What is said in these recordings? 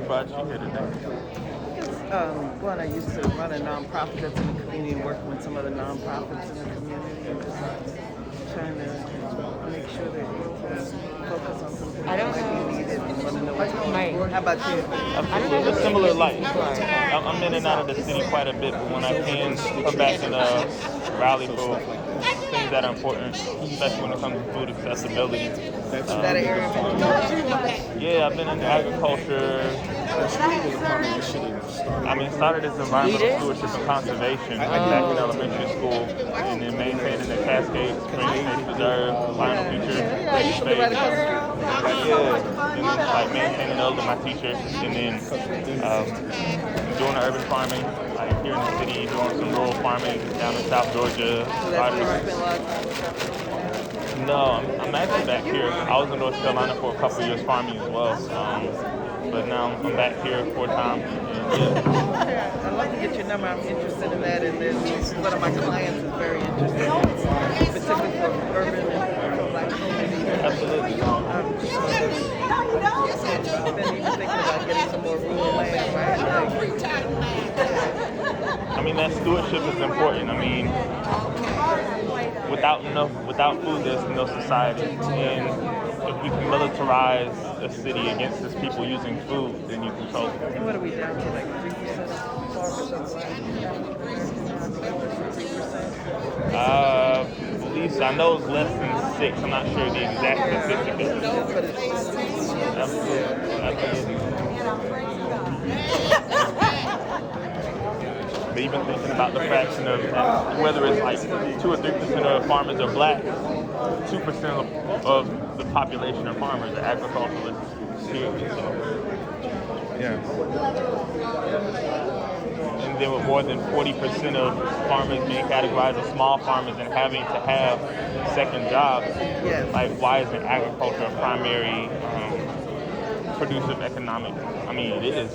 what brought you here today? One, I used to run a nonprofit that's in the community and working with some other nonprofits in the community and just trying to make sure that we focus on some things that might be needed and want to know what's going on. How about you? Absolutely. A similar life. I'm in and out of the city quite a bit, but when I can come back and rally for things that are important, especially when it comes to food accessibility. Is that an area of interest? Yeah, I've been in agriculture. Started as environmental stewardship and conservation back in elementary school, and then maintaining the Cascade Spring Nature Preserve, Lionel Future, Green Space. And then like maintaining those with my teacher, and then doing the urban farming, like here in the city, doing some rural farming down in South Georgia. So that's where you spend a lot of time? No, I'm actually back here. I was in North Carolina for a couple of years farming as well. But now I'm back here full time. I'd love to get your number. I'm interested in that, and then one of my clients is very interested in specifically for urban and for Black communities. Absolutely. I've been even thinking about getting some more rural land, right? That stewardship is important. Without food, there's no society. And if we can militarize a city against its people using food, then you control it. And what are we down to, like 3% farmers are Black? 3%? Police, I know it's less than 6. I'm not sure the exact statistic. Absolutely. But even thinking about the fraction of whether it's like 2 or 3% of farmers are Black, 2% of the population are farmers, are agriculturalists. Yeah. And then with more than 40% of farmers being categorized as small farmers and having to have second jobs, like why isn't agriculture a primary producer of economic? It is,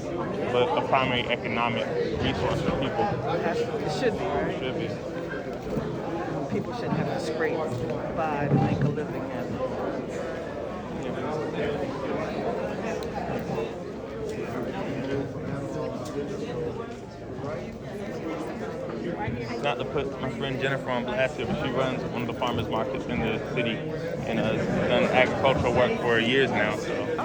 but a primary economic resource for people. It should be, right? It should be. People shouldn't have to scrape by to make a living at it. Not to put my friend Jennifer on blast here, but she runs one of the farmers markets in the city and has done agricultural work for years now. So, yeah.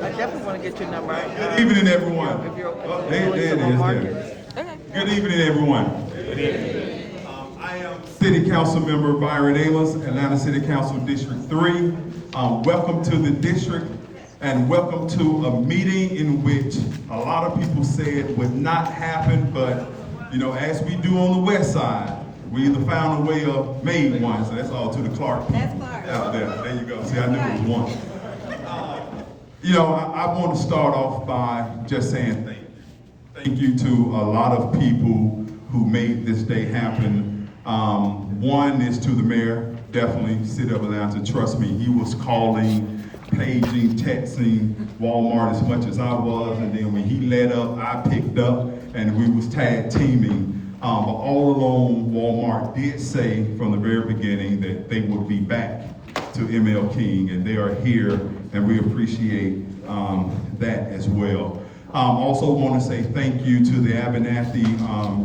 I definitely want to get your number. Good evening, everyone. If you're There it is. Good evening, everyone. Good evening. I am City Council Member Byron Amos, Atlanta City Council District 3. Welcome to the district and welcome to a meeting in which a lot of people said would not happen, but as we do on the west side, we either found a way or made one. So that's all to the Clark people out there. There you go. See, I knew it was one. I want to start off by just saying thank you. Thank you to a lot of people who made this day happen. One is to the mayor, definitely, City of Atlanta. Trust me, he was calling, paging, texting Walmart as much as I was, and then when he let up, I picked up, and we was tag teaming. But all along, Walmart did say from the very beginning that they would be back to ML King, and they are here, and we appreciate that as well. Also want to say thank you to the Abernathy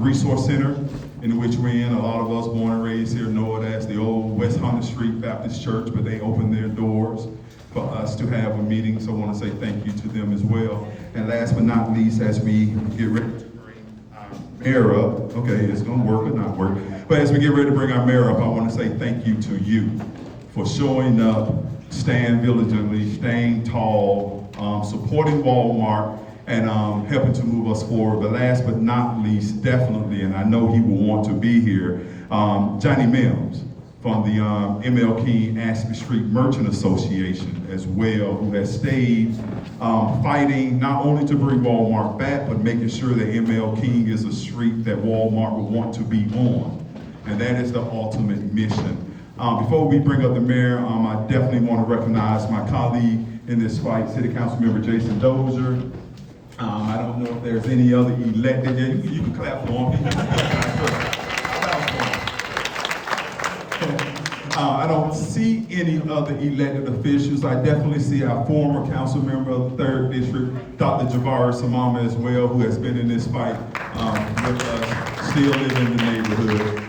Resource Center, in which we're in. A lot of us born and raised here know it as the old West 100th Street Baptist Church, but they opened their doors for us to have a meeting, so I want to say thank you to them as well. And last but not least, as we get ready to bring our mayor up, okay, it's going to work or not work, but as we get ready to bring our mayor up, I want to say thank you to you for showing up, staying diligently, staying tall, supporting Walmart, and helping to move us forward. But last but not least, definitely, and I know he will want to be here, Johnny Mims from the ML King Ashby Street Merchant Association as well, who has stayed fighting not only to bring Walmart back, but making sure that ML King is a street that Walmart would want to be on. And that is the ultimate mission. Before we bring up the mayor, I definitely want to recognize my colleague in this fight, City Council Member Jason Dozier. I don't know if there's any other elected. Yeah, you can clap for him. I don't see any other elected officials. I definitely see our former council member of the 3rd District, Dr. Jabari Samama as well, who has been in this fight with us, still live in the neighborhood.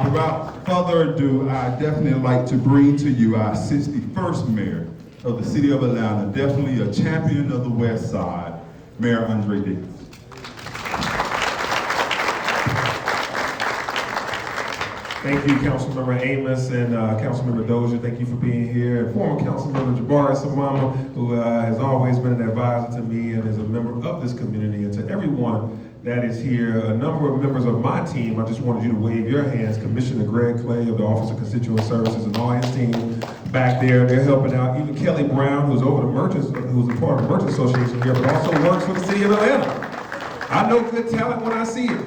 Without further ado, I'd definitely like to bring to you our 61st mayor of the city of Atlanta, definitely a champion of the West Side, Mayor Andre Davis. Thank you, Councilmember Amos and Councilmember Dozier. Thank you for being here. And former Councilmember Jabari Samama, who has always been an advisor to me and is a member of this community, and to everyone that is here. A number of members of my team, I just wanted you to wave your hands. Commissioner Greg Clay of the Office of Constituent Services and all his team back there. They're helping out. Even Kelly Brown, who's over the Merchants, who's a part of the Merchant Association here, but also works for the city of Atlanta. I know good talent when I see it.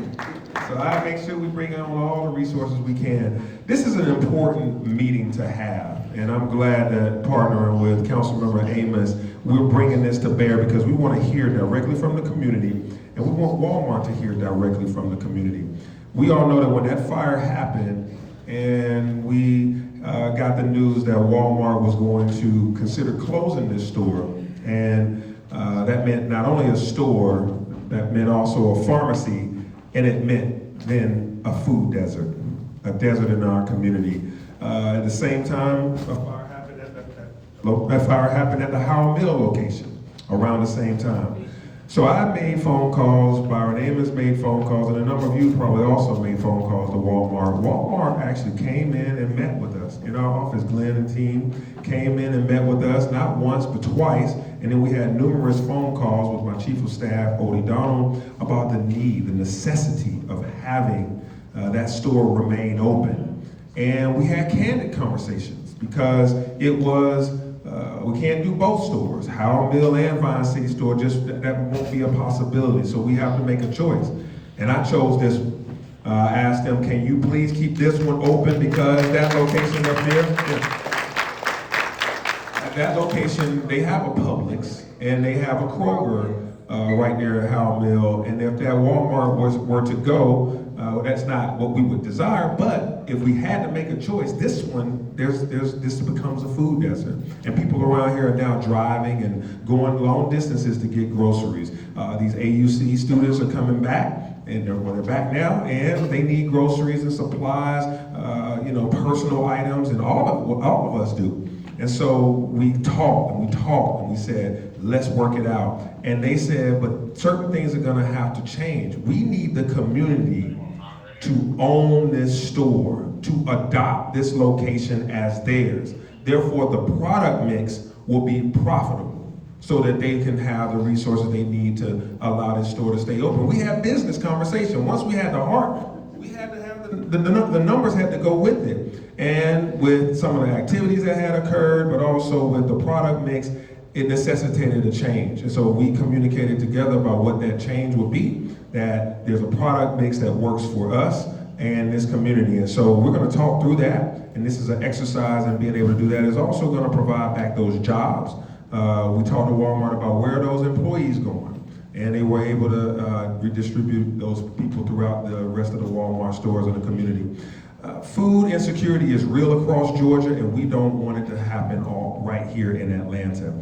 So I make sure we bring on all the resources we can. This is an important meeting to have, and I'm glad that partnering with Councilmember Amos, we're bringing this to bear because we want to hear directly from the community, and we want Walmart to hear directly from the community. We all know that when that fire happened and we got the news that Walmart was going to consider closing this store, and that meant not only a store, that meant also a pharmacy, and it meant then a food desert, a desert in our community. At the same time, a fire happened at the Howard Mill location around the same time. So I made phone calls, Byron Amos made phone calls, and a number of you probably also made phone calls to Walmart. Walmart actually came in and met with us. In our office, Glenn and team came in and met with us, not once, but twice. And then we had numerous phone calls with my chief of staff, Odie Donald, about the need, the necessity of having that store remain open. And we had candid conversations because it was, we can't do both stores. Howard Mill and Vine City store, just that won't be a possibility. So we have to make a choice. And I chose this one. Asked them, can you please keep this one open because that location up there, that location, they have a Publix and they have a Kroger right there at Howard Mill. And if that Walmart were to go, that's not what we would desire, but if we had to make a choice, this one, this becomes a food desert. And people around here are now driving and going long distances to get groceries. These AUC students are coming back, and they're back now, and they need groceries and supplies, personal items, and all of us do. And so we talked and we said, let's work it out. And they said, but certain things are gonna have to change. We need the community to own this store, to adopt this location as theirs. Therefore, the product mix will be profitable so that they can have the resources they need to allow this store to stay open. We had business conversation. Once we had the heart, we had to have the numbers had to go with it. And with some of the activities that had occurred, but also with the product mix, it necessitated a change. And so we communicated together about what that change would be, that there's a product mix that works for us and this community. And so we're gonna talk through that, and this is an exercise in being able to do that. It's also gonna provide back those jobs. We talked to Walmart about where are those employees going, and they were able to redistribute those people throughout the rest of the Walmart stores in the community. Food insecurity is real across Georgia, and we don't want it to happen all right here in Atlanta.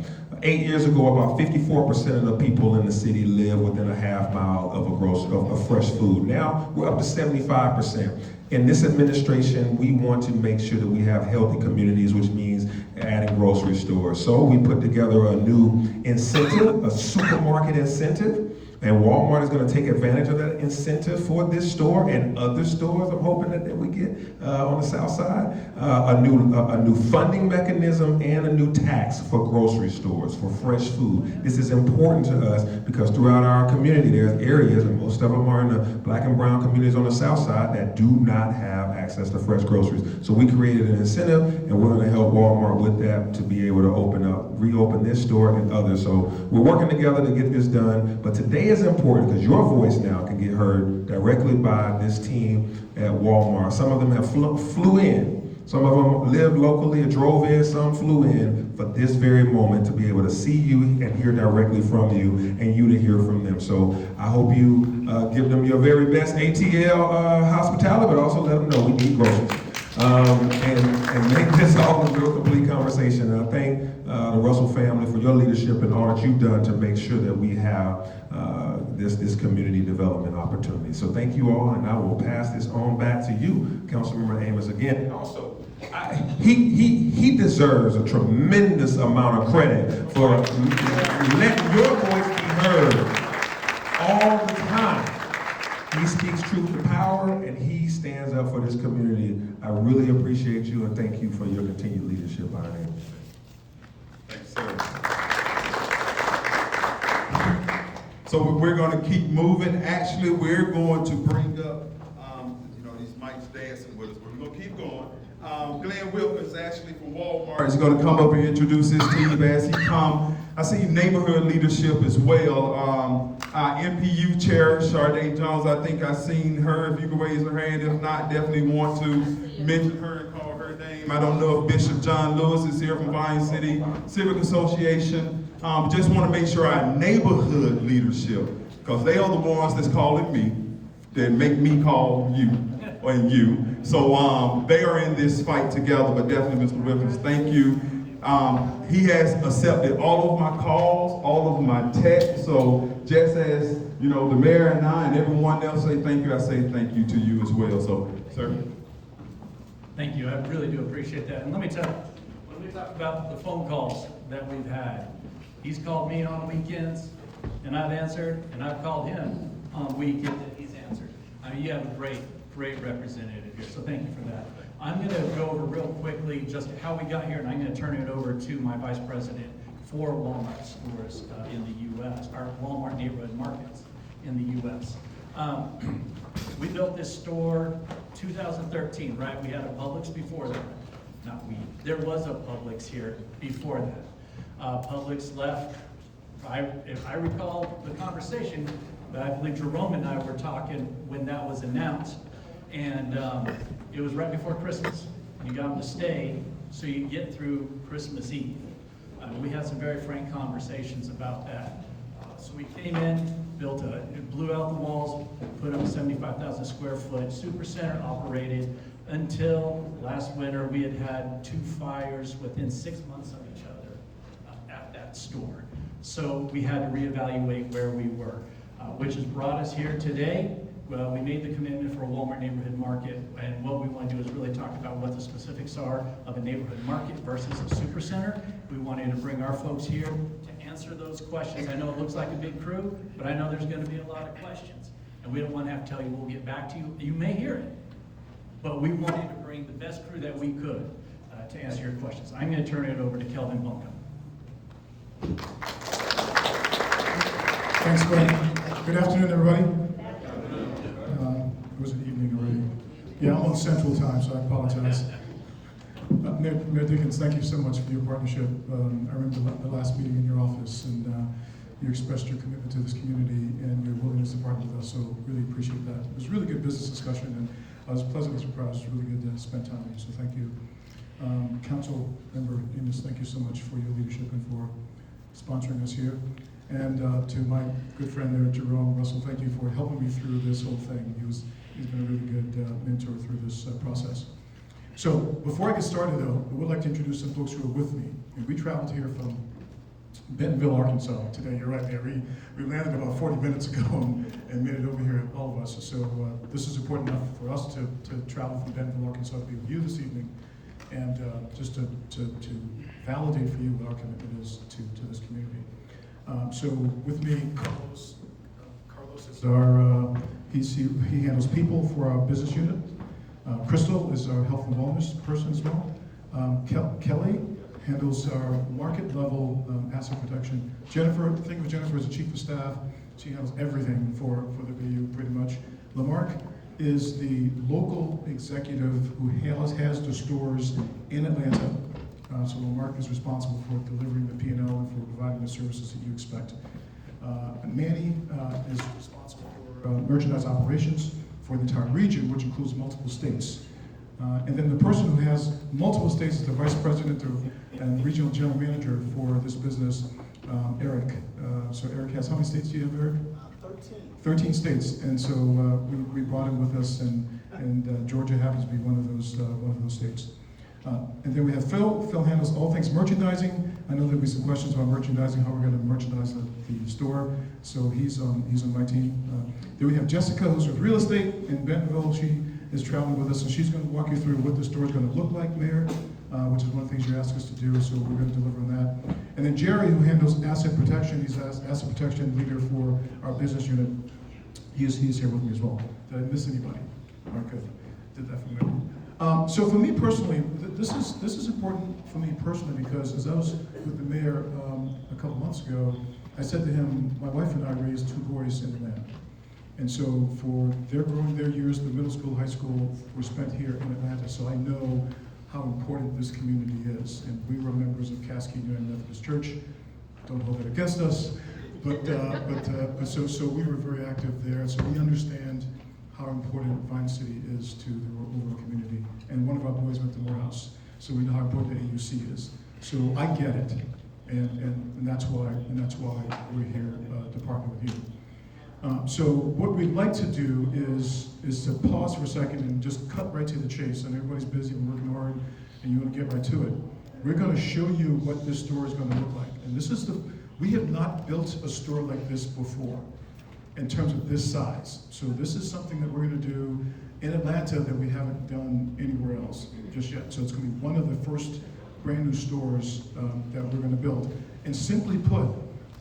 8 years ago, about 54% of the people in the city live within a half mile of fresh food. Now, we're up to 75%. In this administration, we want to make sure that we have healthy communities, which means adding grocery stores. So we put together a new incentive, a supermarket incentive, and Walmart is going to take advantage of that incentive for this store and other stores. I'm hoping that we get on the south side a new funding mechanism and a new tax for grocery stores for fresh food. This is important to us because throughout our community there's areas, and most of them are in the black and brown communities on the south side, that do not have access to fresh groceries. So we created an incentive, and we're going to help Walmart with that to be able to reopen this store and others. So we're working together to get this done. But today is important because your voice now can get heard directly by this team at Walmart. Some of them have flew in. Some of them lived locally or drove in. Some flew in for this very moment to be able to see you and hear directly from you, and you to hear from them. So I hope you give them your very best ATL hospitality, but also let them know we need groceries. And make real complete conversation. And I thank the Russell family for your leadership and all that you've done to make sure that we have this community development opportunity. So thank you all, and I will pass this on back to you, Councilmember Amos, again. And also, he deserves a tremendous amount of credit for letting your voice be heard all the time. He speaks truth to power, and he stands up for this community. I really appreciate you, and thank you for your continued leadership, our name. Thanks, sir. So we're going to keep moving. Actually, we're going to bring up, these mics dancing with us, but we're going to keep going. Glenn Wilkins, actually from Walmart, is going to come up and introduce his team as he comes. I see neighborhood leadership as well. Our NPU chair, Sharday Jones, I think I've seen her. If you can raise her hand, if not, definitely want to mention her and call her name. I don't know if Bishop John Lewis is here from Vine City Civic Association. Just want to make sure our neighborhood leadership, because they are the ones that's calling me, that make me call you and you. So they are in this fight together, but definitely Mr. Wilkins, thank you. He has accepted all of my calls, all of my texts. So just as, the mayor and I and everyone else say thank you, I say thank you to you as well. So, sir. Thank you, I really do appreciate that. And let me tell you, when we talk about the phone calls that we've had, he's called me on weekends and I've answered, and I've called him on weekends and he's answered. I mean, you have a great representative here, so thank you for that. I'm going to go over real quickly just how we got here, and I'm going to turn it over to my vice president for Walmart stores in the U.S., our Walmart neighborhood markets in the U.S. We built this store 2013, right? We had a Publix before that. Not we. There was a Publix here before that. Publix left, if I recall the conversation, I believe Jerome and I were talking when that was announced. And it was right before Christmas. You got them to stay so you get through Christmas Eve. We had some very frank conversations about that. So we came in, blew out the walls, put up a 75,000 square foot supercenter, operated until last winter. We had 2 fires within 6 months of each other at that store. So we had to reevaluate where we were, which has brought us here today. Well, we made the commitment for a Walmart neighborhood market, and what we want to do is really talk about what the specifics are of a neighborhood market versus a supercenter. We wanted to bring our folks here to answer those questions. I know it looks like a big crew, but I know there's going to be a lot of questions, and we don't want to have to tell you we'll get back to you. You may hear it, but we wanted to bring the best crew that we could to answer your questions. I'm going to turn it over to Kelvin Bunkum. Thanks, Glenn. Good afternoon, everybody. It was an evening already. Yeah, I'm on Central Time, so I apologize. Mayor Dickens, thank you so much for your partnership. I remember the last meeting in your office, and you expressed your commitment to this community and your willingness to partner with us, so really appreciate that. It was a really good business discussion, and I was pleasantly surprised. It was really good to spend time with you, so thank you. Council Member Amos, thank you so much for your leadership and for sponsoring us here. And to my good friend there, Jerome Russell, thank you for helping me through this whole thing. He's been a really good mentor through this process. So before I get started though, I would like to introduce some folks who are with me. And we traveled here from Bentonville, Arkansas today. You're right there. We landed about 40 minutes ago and made it over here, all of us. So this is important enough for us to travel from Bentonville, Arkansas to be with you this evening, and just to validate for you what our commitment is to this community. So with me, Carlos is our, he handles people for our business unit. Crystal is our health and wellness person as well. Kelly handles our market level asset protection. Jennifer, think of Jennifer as the chief of staff. She handles everything for the BU pretty much. Lamarck is the local executive who has the stores in Atlanta. So Lamarck is responsible for delivering the P&L and for providing the services that you expect. Manny is responsible for merchandise operations for the entire region, which includes multiple states. And then the person who has multiple states is the vice president and regional general manager for this business, Eric. So Eric has, how many states do you have, Eric? 13 states. And so we brought him with us, and Georgia happens to be one of those states. And then we have Phil. Phil handles all things merchandising. I know there'll be some questions about merchandising, how we're going to merchandise the store. So he's on my team. Then we have Jessica, who's with real estate in Bentonville. She is traveling with us, and she's going to walk you through what the store is going to look like, Mayor, which is one of the things you asked us to do. So we're going to deliver on that. And then Jerry, who handles asset protection. He's asset protection leader for our business unit. He's here with me as well. Did I miss anybody? All right, good. Did that for me. So for me personally, this is important for me personally because as I was with the mayor a couple months ago, I said to him, my wife and I raised 2 boys in Atlanta. And so for their growing their years, the middle school, high school were spent here in Atlanta, so I know how important this community is. And we were members of Cascade United Methodist Church. Don't hold that against us. But so we were very active there, so we understand how important Vine City is to the overall community. And one of our boys went to Morehouse, so we know how important the AUC is. So I get it, and that's why we're here to partner with you. So what we'd like to do is to pause for a second and just cut right to the chase. And everybody's busy and working hard, and you want to get right to it. We're going to show you what this store is going to look like. And this is we have not built a store like this before, in terms of this size. So this is something that we're going to do in Atlanta that we haven't done anywhere else just yet. So it's going to be one of the first brand new stores that we're going to build. And simply put,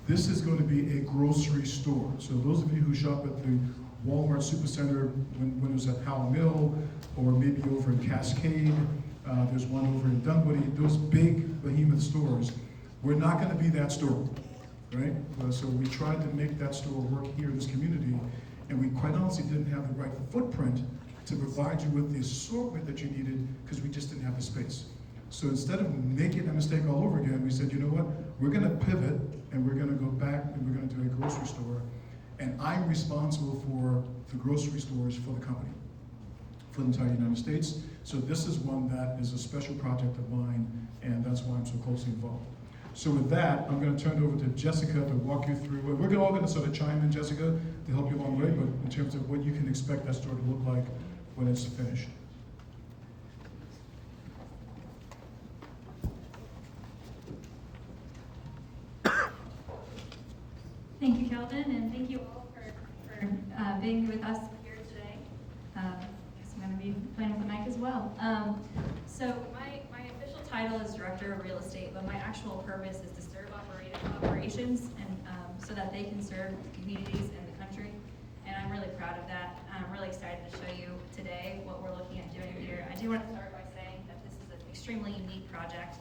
this is going to be a grocery store. So those of you who shop at the Walmart Supercenter when it was at Powell Mill, or maybe over in Cascade, there's one over in Dunwoody, those big behemoth stores, we're not going to be that store. Right? So we tried to make that store work here in this community, and we quite honestly didn't have the right footprint to provide you with the assortment that you needed because we just didn't have the space. So instead of making that mistake all over again, we said, you know what, we're going to pivot and we're going to go back and we're going to do a grocery store, and I'm responsible for the grocery stores for the company, for the entire United States. So this is one that is a special project of mine, and that's why I'm so closely involved. So with that, I'm going to turn it over to Jessica to walk you through. We're all going to sort of chime in, Jessica, to help you along the way, but in terms of what you can expect that store to look like when it's finished. Thank you, Kelvin, and thank you all for being with us here today. I guess I'm going to be playing with the mic as well. So my official title is Director of Real Estate, but my actual purpose is to serve operations and so that they can serve communities in the country. And I'm really proud of that. I'm really excited to show you today what we're looking at doing here. I do want to start by saying that this is an extremely unique project.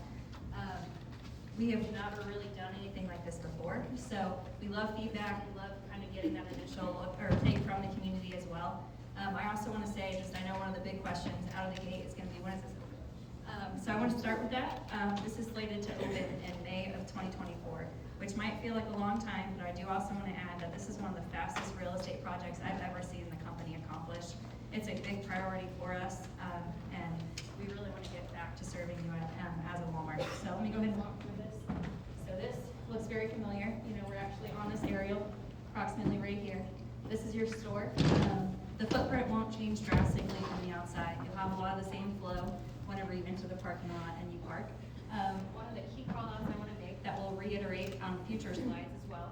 We have never really done anything like this before, so we love feedback. We love kind of getting that initial take from the community as well. I also want to say, I know one of the big questions out of the gate is going to be, when is this open? So I want to start with that. This is slated to open in May of 2024, which might feel like a long time, but I do also want to add that this is one of the fastest real estate projects I've ever seen the company accomplish. It's a big priority for us, and we really want to get back to serving you as a Walmart. So let me go ahead and walk through this. So this looks very familiar. You know, we're actually on this aerial, approximately right here. This is your store. The footprint won't change drastically from the outside. You'll have a lot of the same flow whenever you enter the parking lot and you park. One of the key call-outs I want to make that we'll reiterate on future slides as well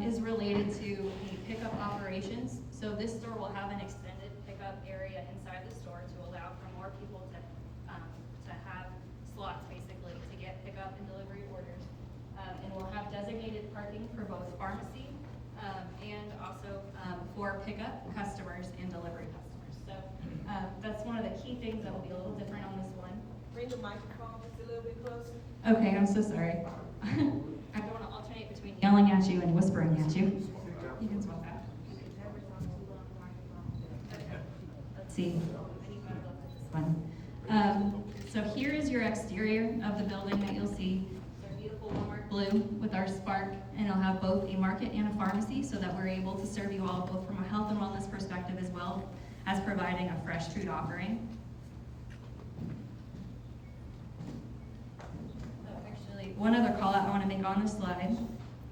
is related to the pickup operations. So this store will have an extended pickup area inside the store to allow for more people to have slots basically to get pickup and delivery orders. And we'll have designated parking for both pharmacy and also for pickup customers and delivery customers. So that's one of the key things that will be a little different on this one. Bring the microphone just a little bit closer. Okay, I'm so sorry. I don't want to alternate between yelling at you and whispering at you. You can swap that. Okay. Let's see. I need my look at this one. So here is your exterior of the building that you'll see. They're beautiful Walmart blue with our spark, and it'll have both a market and a pharmacy so that we're able to serve you all both from a health and wellness perspective as well as providing a fresh food offering. Actually, one other call out I want to make on this slide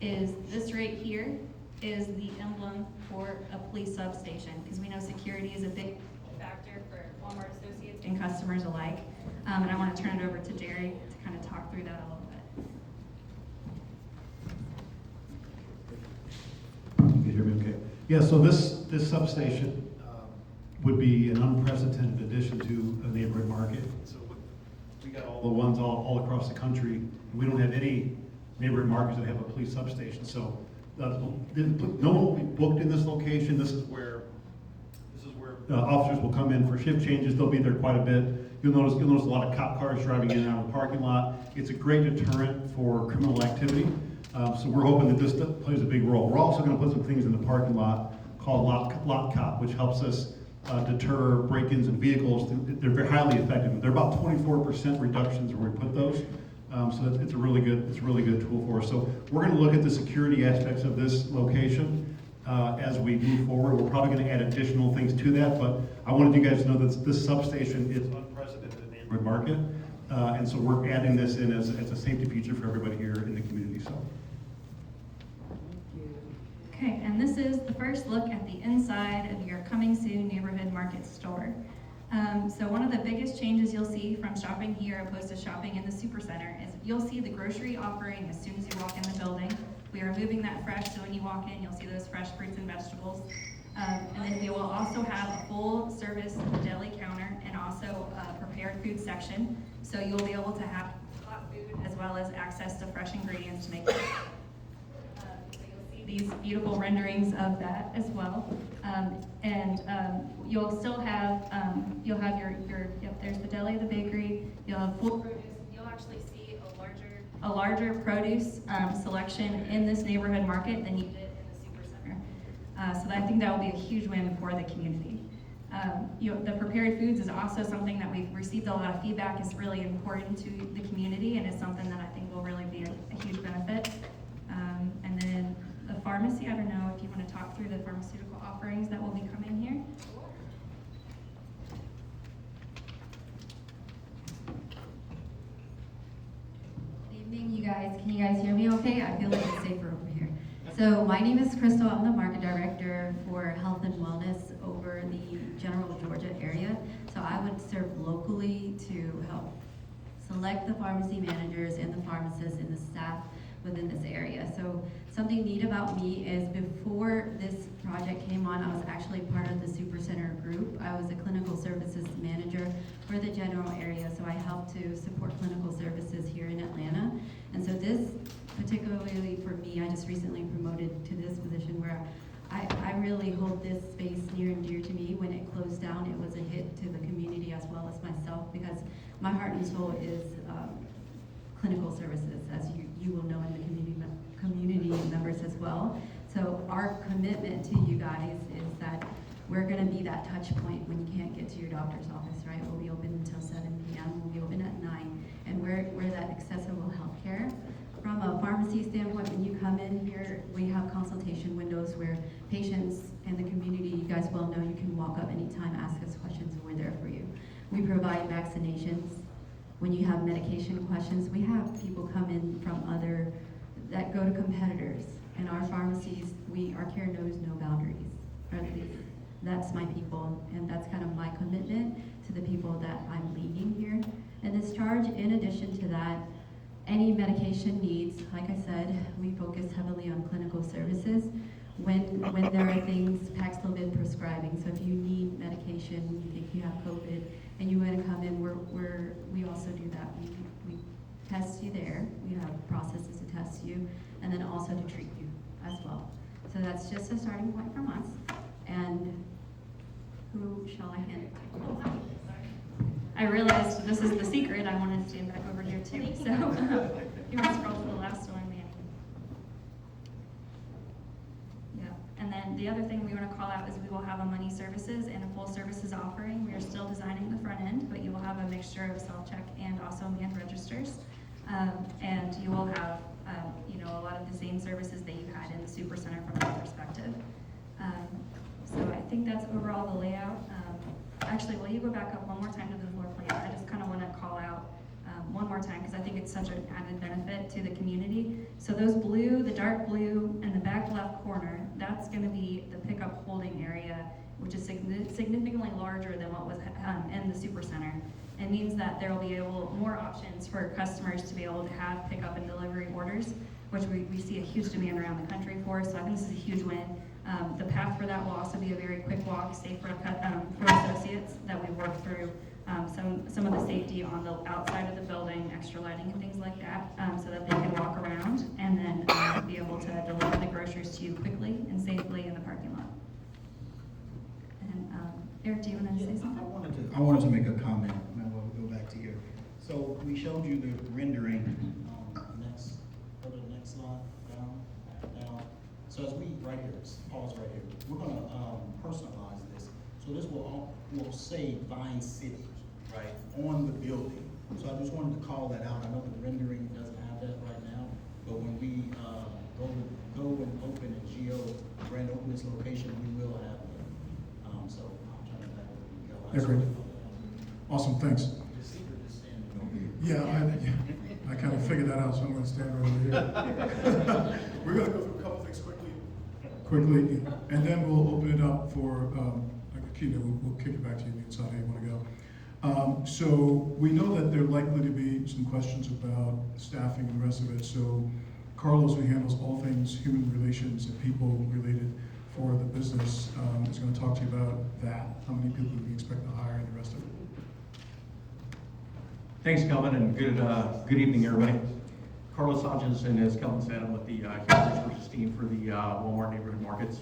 is this right here is the emblem for a police substation, because we know security is a big factor for Walmart associates and customers alike. And I want to turn it over to Jerry to kind of talk through that a little bit. You can hear me okay? Yeah, so this substation would be an unprecedented addition to a neighborhood market. So we got all the ones all across the country, and we don't have any neighborhood markets that have a police substation. So no one will be booked in this location. This is where officers will come in for shift changes. They'll be there quite a bit. You'll notice a lot of cop cars driving in and out of the parking lot. It's a great deterrent for criminal activity. So we're hoping that this plays a big role. We're also going to put some things in the parking lot called lot cop, which helps us deter break-ins in vehicles. They're very highly effective. They're about 24% reductions where we put those. So it's a really good tool for us. So we're going to look at the security aspects of this location as we move forward. We're probably going to add additional things to that, but I wanted you guys to know that this substation is unprecedented in the neighborhood market. And so we're adding this in as a safety feature for everybody here in the community. So. Okay, and this is the first look at the inside of your coming soon neighborhood market store. So one of the biggest changes you'll see from shopping here opposed to shopping in the Supercenter is you'll see the grocery offering as soon as you walk in the building. We are moving that fresh, so when you walk in, you'll see those fresh fruits and vegetables. And then we will also have a full service deli counter and also a prepared food section. So you'll be able to have hot food as well as access to fresh ingredients to make it. These beautiful renderings of that as well, you'll still have there's the deli, the bakery. You'll have full produce. You'll actually see a larger produce selection in this neighborhood market than you did in the Supercenter. So I think that will be a huge win for the community. The prepared foods is also something that we've received a lot of feedback is really important to the community, and it's something that I think will really be a huge benefit. And then the pharmacy, I don't know if you want to talk through the pharmaceutical offerings that will be coming here. Good evening, you guys. Can you guys hear me okay? I feel like it's safer over here. So my name is Crystal. I'm the market director for health and wellness over the general Georgia area. So I would serve locally to help select the pharmacy managers and the pharmacists and the staff within this area. So something neat about me is before this project came on, I was actually part of the Supercenter group. I was a clinical services manager for the general area, so I helped to support clinical services here in Atlanta. And so this, particularly for me, I just recently promoted to this position where I really hold this space near and dear to me. When it closed down, it was a hit to the community as well as myself, because my heart and soul is clinical services, as you will know in the community members as well. So our commitment to you guys is that we're going to be that touch point when you can't get to your doctor's office, right? We'll be open until 7 p.m. We'll be open at 9, and we're that accessible healthcare. From a pharmacy standpoint, when you come in here, we have consultation windows where patients in the community, you guys well know, you can walk up anytime, ask us questions, and we're there for you. We provide vaccinations. When you have medication questions, we have people come in from that go to competitors. In our pharmacies, our care knows no boundaries. That's my people, and that's kind of my commitment to the people that I'm leading here in this charge. In addition to that, any medication needs, like I said, we focus heavily on clinical services. When there are things, Paxlovid prescribing, so if you need medication, you think you have COVID, and you want to come in, we also do that. We test you there. We have processes to test you, and then also to treat you as well. So that's just a starting point from us. And who shall I hand it to? I realized this is the secret. I wanted to stand back over here too. So you want to scroll to the last one, Manny. Yeah. And then the other thing we want to call out is we will have a money services and a full services offering. We are still designing the front end, but you will have a mixture of self-check and also manned registers. And you will have a lot of the same services that you had in the Supercenter from that perspective. So I think that's overall the layout. Actually, will you go back up one more time to the floor plan? I just kind of want to call out one more time because I think it's such an added benefit to the community. So those blue, the dark blue, and the back left corner, that's going to be the pickup holding area, which is significantly larger than what was in the Supercenter. It means that there will be more options for customers to be able to have pickup and delivery orders, which we see a huge demand around the country for, so I think this is a huge win. The path for that will also be a very quick walk, safe for associates that we work through some of the safety on the outside of the building, extra lighting and things like that, so that they can walk around and then be able to deliver the groceries to you quickly and safely in the parking lot. And Eric, do you want to say something? I wanted to make a comment. We'll go back to here. So we showed you the rendering. Next, go to the next slide. Down. So as we right here, pause right here. We're going to personalize this. So this will say Vine City, right, on the building. So I just wanted to call that out. I know the rendering doesn't have that right now, but when we go and open and grand open this location, we will have it. So I'll turn it back over to you. Yeah, great. Awesome, thanks. Yeah, I kind of figured that out, so I'm going to stand right over here. We're going to go through a couple things quickly, and then we'll open it up for Akita. We'll kick it back to you and decide how you want to go. So we know that there are likely to be some questions about staffing and the rest of it. So Carlos, who handles all things human relations and people related for the business, is going to talk to you about that. How many people do we expect to hire and the rest of it? Thanks, Kelvin, and good evening, everybody. Carlos Sanchez, and as Kelvin said, I'm with the Human Resources team for the Walmart neighborhood markets.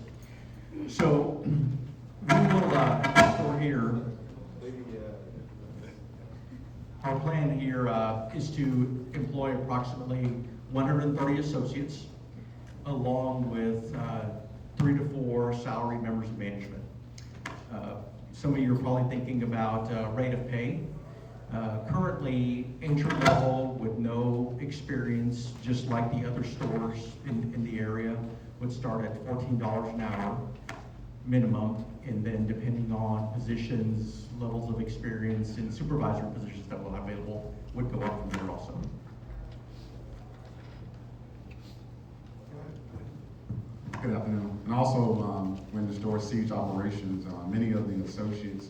So we will store here. Our plan here is to employ approximately 130 associates, along with 3 to 4 salary members of management. Some of you are probably thinking about rate of pay. Currently, entry level with no experience, just like the other stores in the area, would start at $14 an hour minimum, and then depending on positions, levels of experience, and supervisor positions that we'll have available, would go up from there also. Good afternoon. And also, when the store ceased operations, many of the associates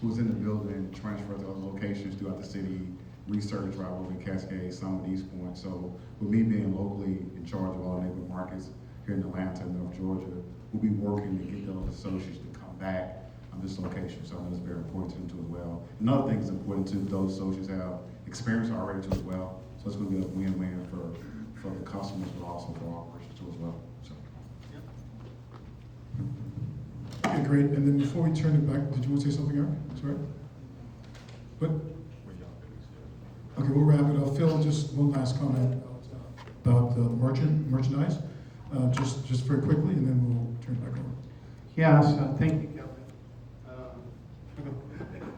who's in the building transferred to other locations throughout the city, research right over in Cascade, some of East Point. So with me being locally in charge of all neighborhood markets here in Atlanta and North Georgia, we'll be working to get those associates to come back on this location. So I know it's very important to them too as well. Another thing that's important to those associates have experience already too as well. So it's going to be a win-win for the customers, but also for our operations too as well. So. Okay, great. And then before we turn it back, did you want to say something, Eric? Sorry. What? Okay, we'll wrap it up. Phil, just one last comment about the merchandise, just very quickly, and then we'll turn it back over. Yeah, so thank you, Kelvin.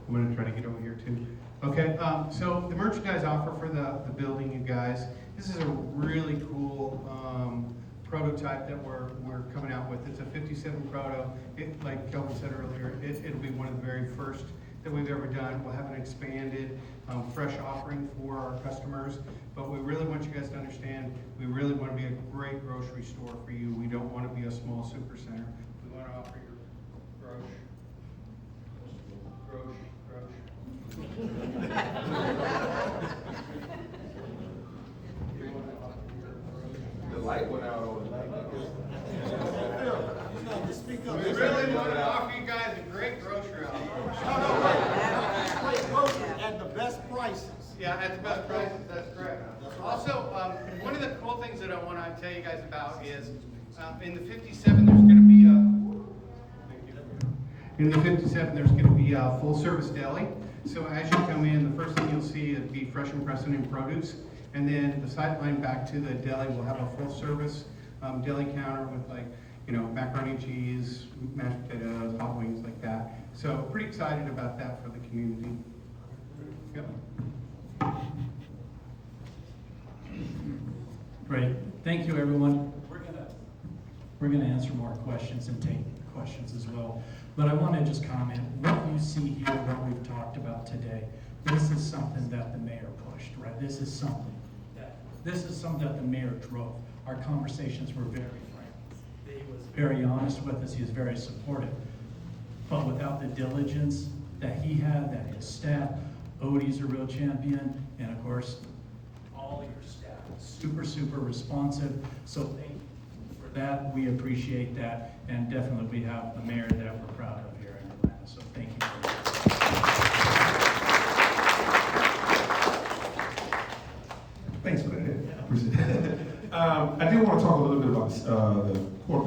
I'm going to try to get over here too. Okay, so the merchandise offer for the building, you guys, this is a really cool prototype that we're coming out with. It's a 57 proto. Like Kelvin said earlier, it'll be one of the very first that we've ever done. We'll have an expanded, fresh offering for our customers, but we really want you guys to understand, we really want to be a great grocery store for you. We don't want to be a small super center. We want to offer you The light went out over there. We really want to offer you guys a great grocery Great groceries at the best prices. Yeah, at the best prices, that's correct. Also, one of the cool things that I want to tell you guys about is in the 57 there's going to be a full service deli. So as you come in, the first thing you'll see is be fresh and pressing in produce. And then the sideline back to the deli will have a full service deli counter with macaroni and cheese, mashed potatoes, hot wings like that. So pretty excited about that for the community. Yep. Great. Thank you, everyone. We're gonna answer more questions and take questions as well. But I want to just comment, what you see here, what we've talked about today, this is something that the mayor pushed, right? This is something that the mayor drove. Our conversations were very frank. He was very honest with us. He was very supportive. But without the diligence that he had, that his staff, Odie's a real champion, and of course, all of your staff is super, super responsive. So thank you for that. We appreciate that, and definitely we have a mayor that we're proud of here in Atlanta. So thank you for that. Thanks for that. I appreciate that. I do want to talk a little bit about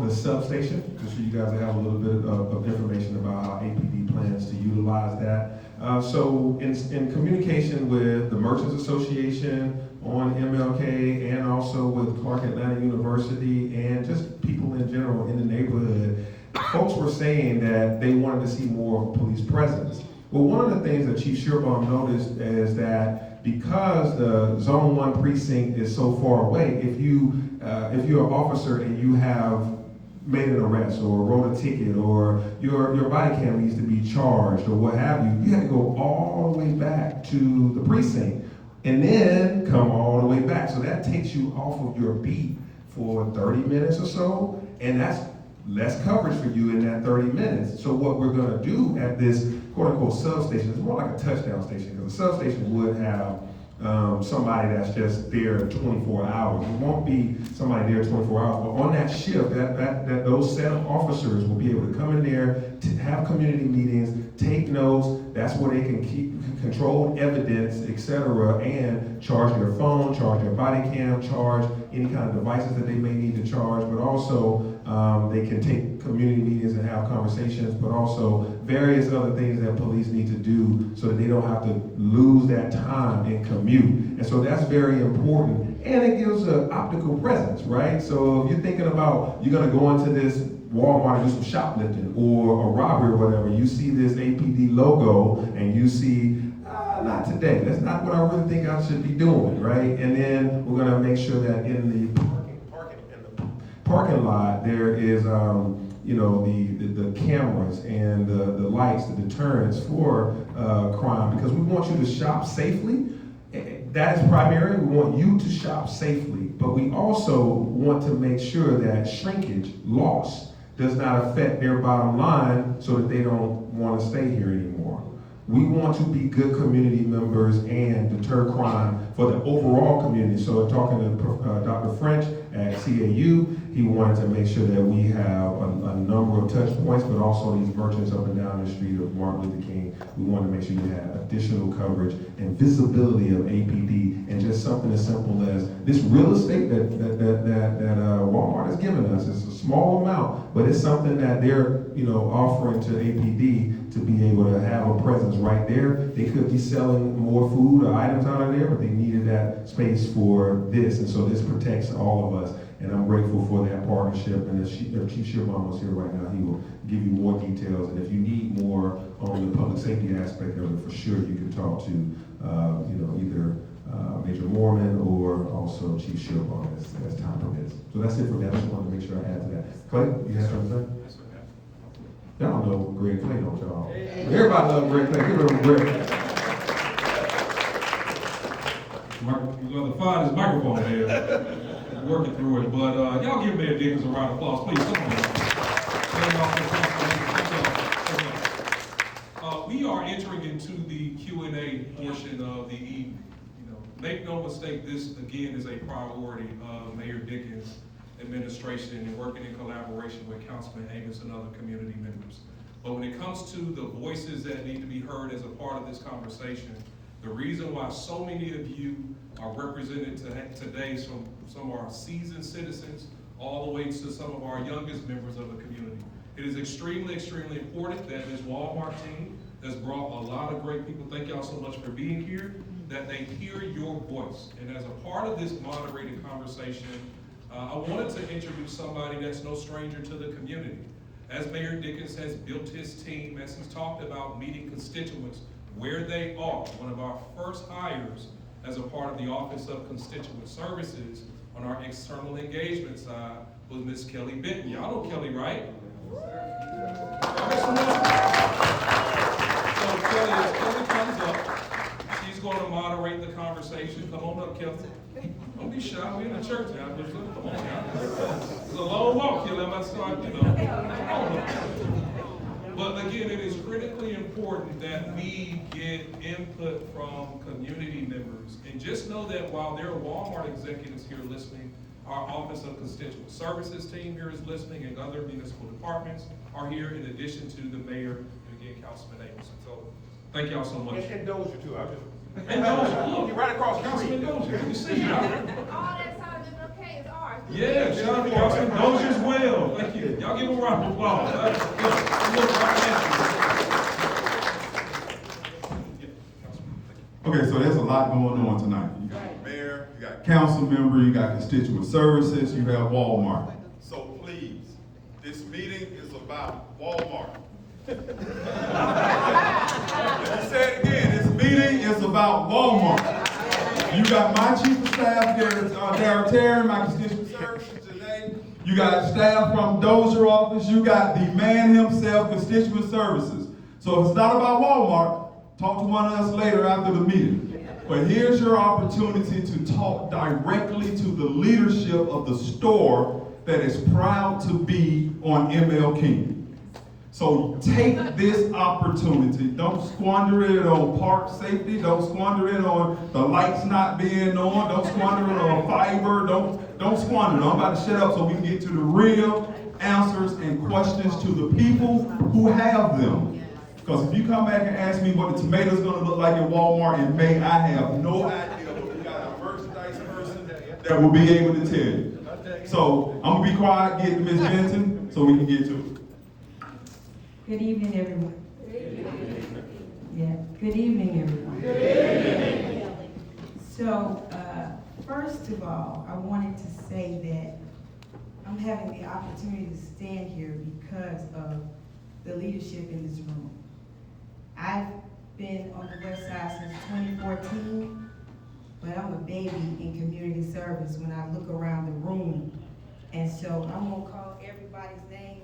the substation, just so you guys have a little bit of information about how APD plans to utilize that. So in communication with the Merchants Association on MLK and also with Clark Atlanta University and just people in general in the neighborhood, folks were saying that they wanted to see more police presence. Well, one of the things that Chief Shearbaum noticed is that because the Zone 1 precinct is so far away, if you're an officer and you have made an arrest or wrote a ticket or your body cam needs to be charged or what have you, you have to go all the way back to the precinct and then come all the way back. So that takes you off of your beat for 30 minutes or so, and that's less coverage for you in that 30 minutes. So what we're gonna do at this quote-unquote substation, it's more like a touchdown station, because a substation would have somebody that's just there 24 hours. It won't be somebody there 24 hours, but on that shift, that those set of officers will be able to come in there to have community meetings, take notes. That's where they can keep controlled evidence, etc., and charge their phone, charge their body cam, charge any kind of devices that they may need to charge, but also they can take community meetings and have conversations, but also various other things that police need to do so that they don't have to lose that time and commute. And so that's very important. And it gives an optical presence, right? So if you're thinking about you're gonna go into this Walmart and do some shoplifting or a robbery or whatever, you see this APD logo and you see, not today, that's not what I really think I should be doing, right? And then we're gonna make sure that in the parking lot there is the cameras and the lights, the deterrents for crime, because we want you to shop safely. That is primary. We want you to shop safely, but we also want to make sure that shrinkage, loss, does not affect their bottom line so that they don't want to stay here anymore. We want to be good community members and deter crime for the overall community. So talking to Dr. French at CAU, he wanted to make sure that we have a number of touch points, but also these merchants up and down the street of Martin Luther King. We want to make sure you have additional coverage and visibility of APD, and just something as simple as this real estate that Walmart has given us. It's a small amount, but it's something that they're offering to APD to be able to have a presence right there. They could be selling more food or items out of there, but they needed that space for this, and so this protects all of us. And I'm grateful for that partnership. And if Chief Shearbaum was here right now, he will give you more details. And if you need more on the public safety aspect of it, for sure you can talk to either Major Mormon or also Chief Shearbaum as time permits. So that's it for me. I just wanted to make sure I add to that. Clay, you have something to say? Y'all know Greg Clay, don't y'all? Everybody loves Greg Clay. Give it up, Greg. You're going to find his microphone there. Working through it, but y'all give Mayor Dickens a round of applause, please. Come on. We are entering into the Q&A portion of the evening. Make no mistake, this again is a priority of Mayor Dickens' administration and working in collaboration with Councilman Amos and other community members. But when it comes to the voices that need to be heard as a part of this conversation, the reason why so many of you are represented today, from some of our seasoned citizens all the way to some of our youngest members of the community. It is extremely, extremely important that this Walmart team has brought a lot of great people, thank y'all so much for being here, that they hear your voice. And as a part of this moderated conversation, I wanted to introduce somebody that's no stranger to the community. As Mayor Dickens has built his team, as he's talked about meeting constituents where they are, one of our first hires as a part of the Office of Constituent Services on our external engagement side was Miss Kelly Benton. Y'all know Kelly, right? So Kelly, as Kelly comes up, she's going to moderate the conversation. Come on up, Kelly. Don't be shy. We're in the church now. Come on, y'all. It's a long walk. You'll let my start, But again, it is critically important that we get input from community members. And just know that while there are Walmart executives here listening, our Office of Constituent Services team here is listening, and other municipal departments are here in addition to the mayor and again, Councilman Abelson. So thank y'all so much. And Dozier too, I just. And Dozier, look, You're right across the street. Councilman Dozier, you see, All that Sergeant okay is ours. yeah, shout out to Councilman Dozier as well. Thank you. Y'all give him a round of applause. Look right at Okay, so there's a lot going on tonight. You got the mayor, you got council member, you got constituent services, you have Walmart. So please, this meeting is about Walmart. Let me say it again, this meeting is about Walmart. You got my chief of staff there, Darryl Terry, my constituent services today. You got staff from Dozier office, you got the man himself, constituent services. So if it's not about Walmart, talk to one of us later after the meeting. But here's your opportunity to talk directly to the leadership of the store that is proud to be on ML So take this opportunity. Don't squander it on park safety. Don't squander it on the lights not being on. Don't squander it on fiber. Don't squander it. I'm about to shut up so we can get to the real answers and questions to the people who have them. Because if you come back and ask me what the tomatoes going to look like in Walmart in May, I have no idea. But we got a merchandise person that will be able to tell you. So I'm going to be quiet, get to Ms. Benson so we can get to it. Good evening, everyone. Yeah, good evening, everyone. Good evening. So, first of all, I wanted to say that I'm having the opportunity to stand here because of the leadership in this room. I've been on the West Side since 2014, but I'm a baby in community service when I look around the room. And so I won't call everybody's name,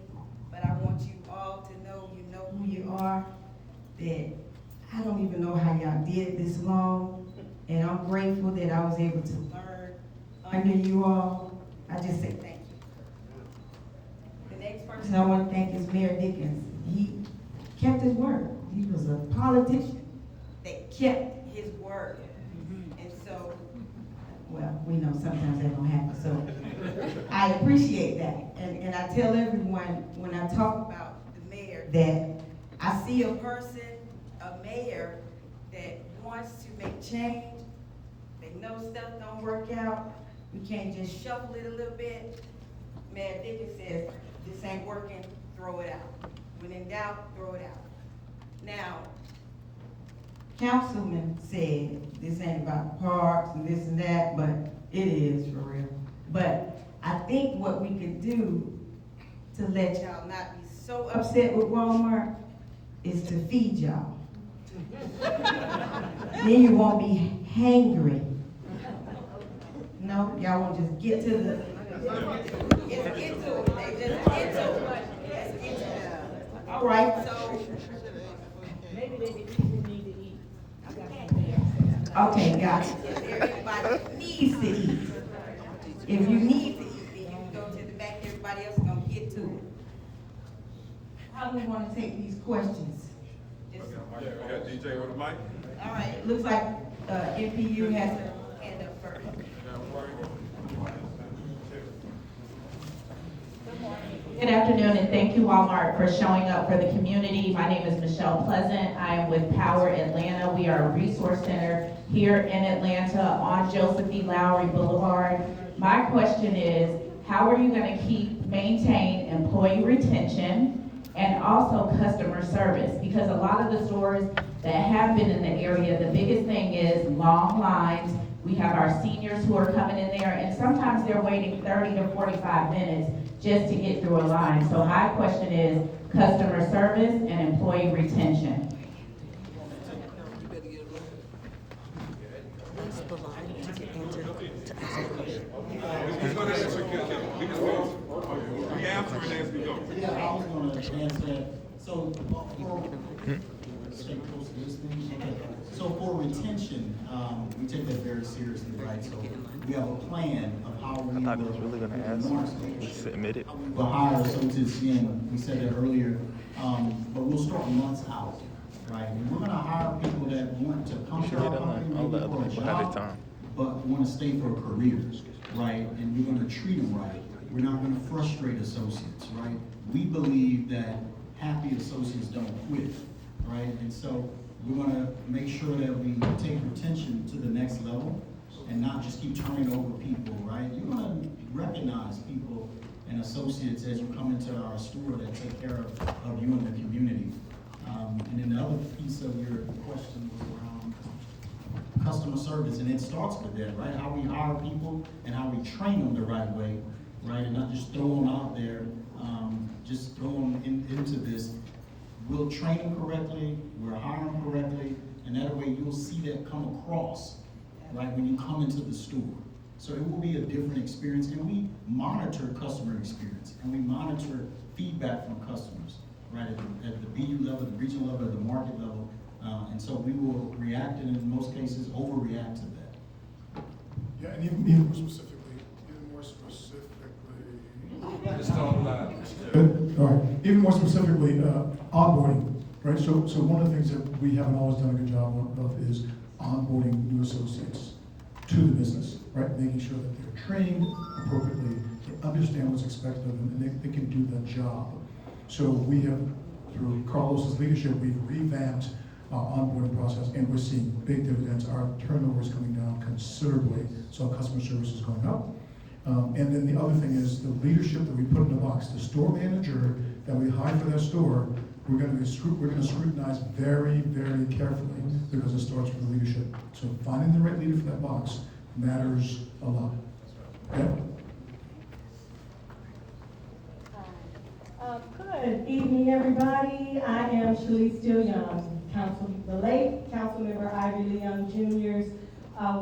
but I want you all to know you know who you are, that I don't even know how y'all did it this long, and I'm grateful that I was able to learn under you all. I just say thank you. The next person I want to thank is Mayor Dickens. He kept his word. He was a politician that kept his word. And so, well, we know sometimes that don't happen, so I appreciate that. And I tell everyone when I talk about the mayor that I see a person, a mayor, that wants to make change. They know stuff don't work out. We can't just shuffle it a little bit. Mayor Dickens says, this ain't working, throw it out. When in doubt, throw it out. Now, Councilman said this ain't about parks and this and that, but it is for real. But I think what we could do to let y'all not be so upset with Walmart is to feed y'all. Then you won't be hangry. No, y'all won't just get to the, just get to it. They just get to it. Let's get to it. All right, so. Maybe they need to eat. Okay, gotcha. Is there anybody that needs to eat? If you need to eat, then you can go to the back, everybody else is gonna get to it. How do we wanna take these questions? We got DJ with the mic. All right, it looks like NPU has their hand up first. Good afternoon, and thank you, Walmart, for showing up for the community. My name is Michelle Pleasant. I am with Power Atlanta. We are a resource center here in Atlanta on Joseph E. Lowry Boulevard. My question is, how are you going to maintain employee retention and also customer service? Because a lot of the stores that have been in the area, the biggest thing is long lines. We have our seniors who are coming in there, and sometimes they're waiting 30 to 45 minutes just to get through a line. So my question is customer service and employee retention. Yeah, I was going to answer that. So, stay close to this thing. Okay. So for retention, we take that very seriously, right? So we have a plan of how we really going to ask. Submit it. will hire associates. Again, we said that earlier. but we'll start months out, right? And we're gonna hire people that want to come to our company maybe for a job, but want to stay for a career, right? And we're gonna treat them right. We're not gonna frustrate associates, right? We believe that happy associates don't quit, right? And so we're gonna make sure that we take retention to the next level and not just keep turning over people, right? You're gonna recognize people and associates as you come into our store that take care of you and the community. And then the other piece of your question was around customer service, and it starts with that, right? How we hire people and how we train them the right way, right? And not just throw them out there, just throw them into this. We'll train them correctly, we'll hire them correctly, and that way you'll see that come across, right, when you come into the store. So it will be a different experience, and we monitor customer experience, and we monitor feedback from customers, right, at the BU level, the regional level, the market level, and so we will react, and in most cases, overreact to that. Yeah, and even more specifically, Just talk loud. Good. All right. Even more specifically, onboarding, right? So one of the things that we haven't always done a good job of is onboarding new associates to the business, right? Making sure that they're trained appropriately, they understand what's expected of them, and they can do the job. So we have, through Carlos's leadership, we've revamped our onboarding process, and we're seeing big dividends. Our turnover is coming down considerably, so our customer service is going up. And then the other thing is the leadership that we put in the box, the store manager that we hire for that store, we're going to scrutinize very, very carefully because it starts with the leadership. So finding the right leader for that box matters a lot. Okay? Good evening, everybody. I am Shalice Still Young, the late Councilmember Ivy Lee Young Jr.'s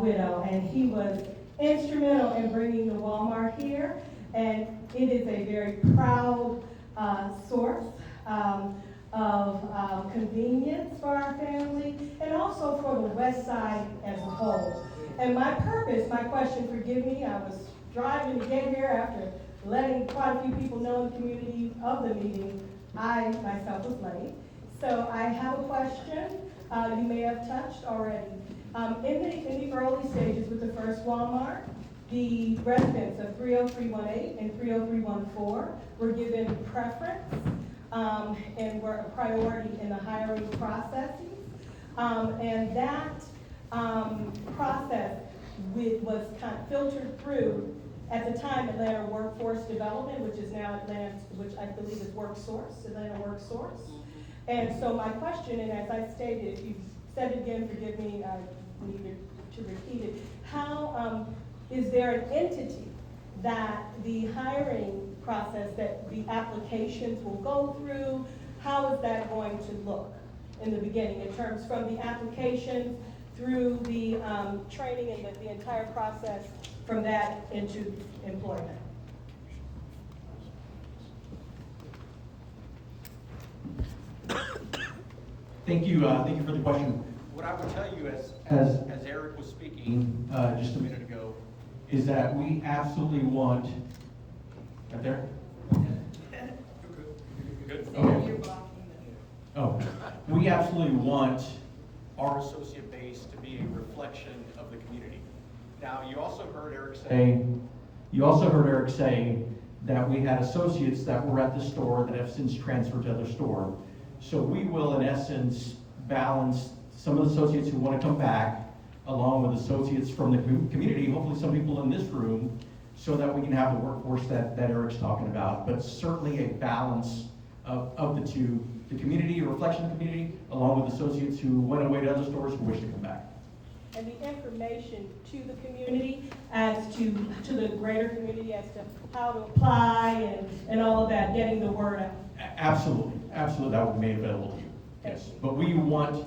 widow, and he was instrumental in bringing the Walmart here, and it is a very proud source of convenience for our family and also for the West Side as a whole. And my purpose, my question, forgive me, I was driving to get here after letting quite a few people know in the community of the meeting. I myself was late. So I have a question you may have touched already. In the early stages with the first Walmart, the residents of 30318 and 30314 were given preference and were a priority in the hiring processes. And that process was kind of filtered through at the time Atlanta Workforce Development, which is now Atlanta, which I believe is WorkSource, Atlanta WorkSource. And so my question, and as I stated, if you said it again, forgive me, I needed to repeat it. How is there an entity that the hiring process, that the applications will go through? How is that going to look in the beginning in terms from the applications through the training and the entire process from that into employment? Thank you for the question. What I would tell you as Eric was speaking just a minute ago is that we absolutely want, right there? Good. Okay. Oh, we absolutely want our associate base to be a reflection of the community. Now, you also heard Eric say that we had associates that were at the store that have since transferred to other store. So we will, in essence, balance some of the associates who want to come back along with associates from the community, hopefully some people in this room, so that we can have the workforce that Eric's talking about. But certainly a balance of the two, the community, a reflection of the community, along with associates who went away to other stores who wish to come back. And the information to the community as to the greater community as to how to apply and all of that, getting the word out. Absolutely, that will be made available to you. Yes, but we want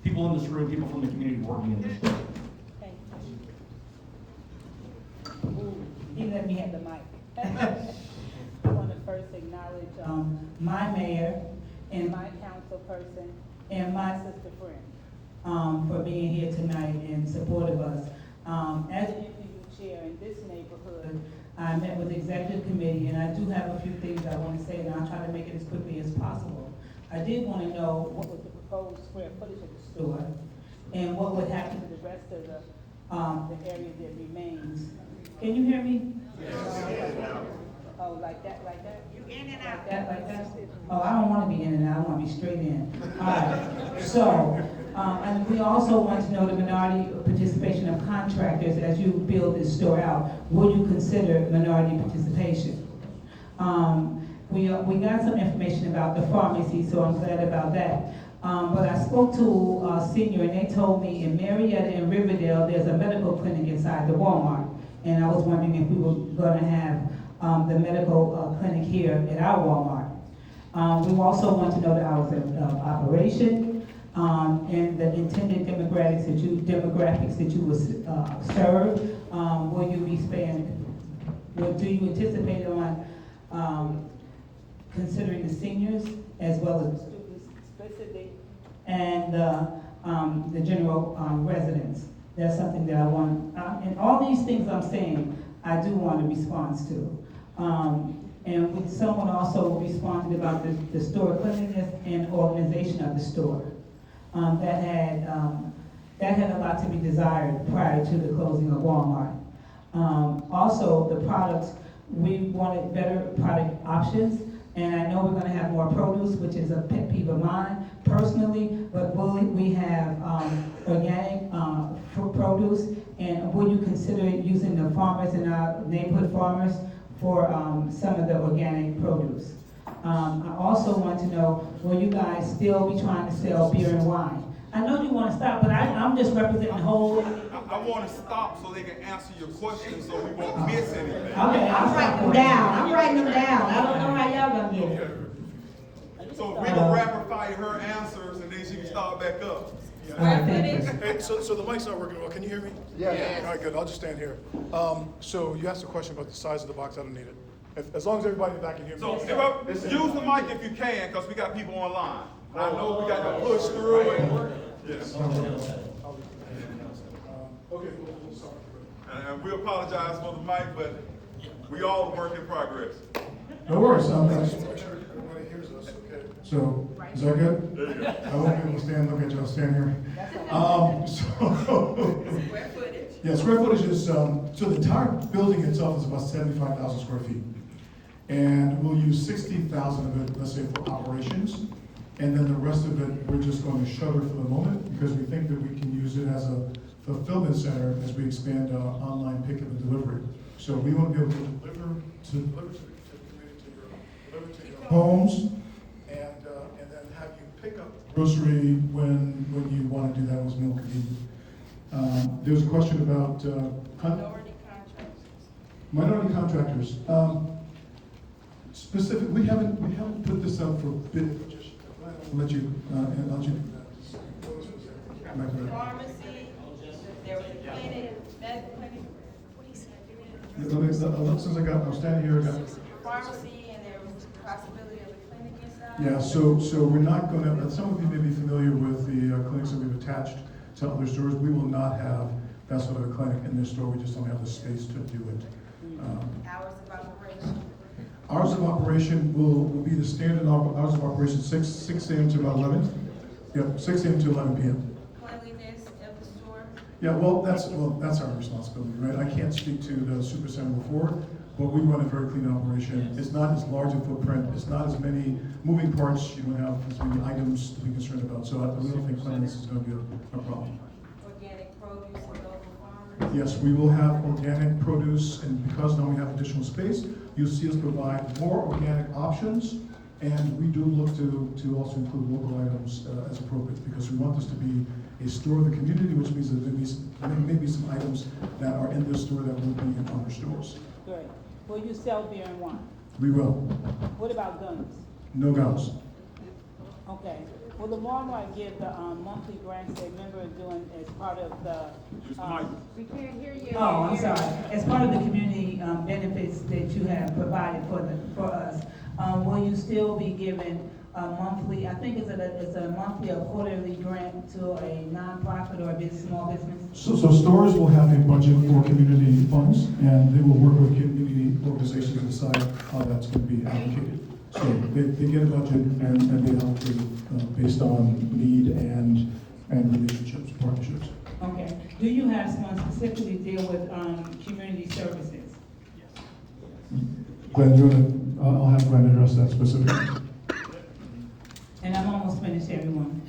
people in this room, people from the community working in this room. Thank He let me have the mic. I want to first acknowledge my mayor and my council person and my sister friend for being here tonight in support of us. As an NPU chair in this neighborhood, I met with the executive committee, and I do have a few things I want to say, and I'll try to make it as quickly as possible. I did want to know what was the proposed square footage of the store and what would happen to the rest of the area that remains. Can you hear me? Yes. Oh, like that, like that? You in and out. Like that, like that? Oh, I don't want to be in and out, I want to be straight in. All right, so, and we also want to know the minority participation of contractors as you build this store out. Will you consider minority participation? We got some information about the pharmacy, so I'm glad about that. But I spoke to a senior and they told me in Marietta and Riverdale, there's a medical clinic inside the Walmart. And I was wondering if we were gonna have the medical clinic here at our Walmart. We also want to know the hours of operation and the intended demographics that you will serve. Will you be do you anticipate on considering the seniors as well as the students explicitly and the general residents? That's something that I want, and all these things I'm saying, I do want a response to. And someone also responded about the store cleanliness and organization of the store. That had a lot to be desired prior to the closing of Walmart. Also, the products, we wanted better product options, and I know we're going to have more produce, which is a pet peeve of mine personally, but will we have organic produce, and will you consider using the farmers in our neighborhood farmers for some of the organic produce? I also want to know, will you guys still be trying to sell beer and wine? I know you want to stop, but I'm just representing the whole. I want to stop so they can answer your questions so we won't miss anything. Okay, I'm writing them down. I'm writing them down. I don't know how y'all gonna get it. So we can rapid fire her answers and then she can start back up. Hey, so the mic's not working well. Can you hear me? Yeah. All right, good. I'll just stand here. So you asked a question about the size of the box. I don't need it. As long as everybody back can hear me. So use the mic if you can, because we got people online. I know we got to push through it. Yes. Okay, we'll start. And we apologize for the mic, but we all a work in progress. No worries. I just want to make sure everybody hears us. Okay. So is that good? There you go. I won't be able to stand. Look at y'all stand here. Square footage. Yeah, square footage is so the entire building itself is about 75,000 square feet, and we'll use 60,000 of it, let's say, for operations. And then the rest of it, we're just going to shutter for the moment because we think that we can use it as a fulfillment center as we expand online pickup and delivery. So we want to be able to deliver to your homes and then have you pick up grocery when you want to do that. It was more convenient. There's a question about minority contractors. Specific, we haven't put this up for bid. I'll let you. Pharmacy, there was a clinic, med clinic. Since I'm standing here, I got. Pharmacy, and there was a possibility of a clinic inside. Yeah, so we're not going to. Some of you may be familiar with the clinics that we've attached to other stores. We will not have that sort of a clinic in this store. We just don't have the space to do it. Hours of operation. Hours of operation will be the standard hours of operation, 6 a.m. to about 11. Yep, 6 a.m. to 11 p.m. Cleanliness of the store. Yeah, well, that's our responsibility, right? I can't speak to the Supercenter before, but we run a very clean operation. It's not as large a footprint. It's not as many moving parts. You don't have as many items to be concerned about. So I don't think cleanliness is going to be a problem. Organic produce and local farmers. Yes, we will have organic produce, and because now we have additional space, you'll see us provide more organic options, and we do look to also include local items as appropriate, because we want this to be a store of the community, which means that there may be some items that are in this store that won't be in other stores. Great. Will you sell beer and wine? We will. What about guns? No guns. Okay. Will the Walmart give the monthly grants they member are doing as part of the? We can't hear you. Oh, I'm sorry. As part of the community benefits that you have provided for us, will you still be giving a monthly? I think it's a monthly or quarterly grant to a nonprofit or a small business. So stores will have a budget for community funds, and they will work with community organizations to decide how that's going to be allocated. So they get a budget and they allocate based on need and relationships, partnerships. Okay. Do you have someone specifically deal with community services? Glenn, I'll have Glenn address that specifically. And I'm almost finished, everyone.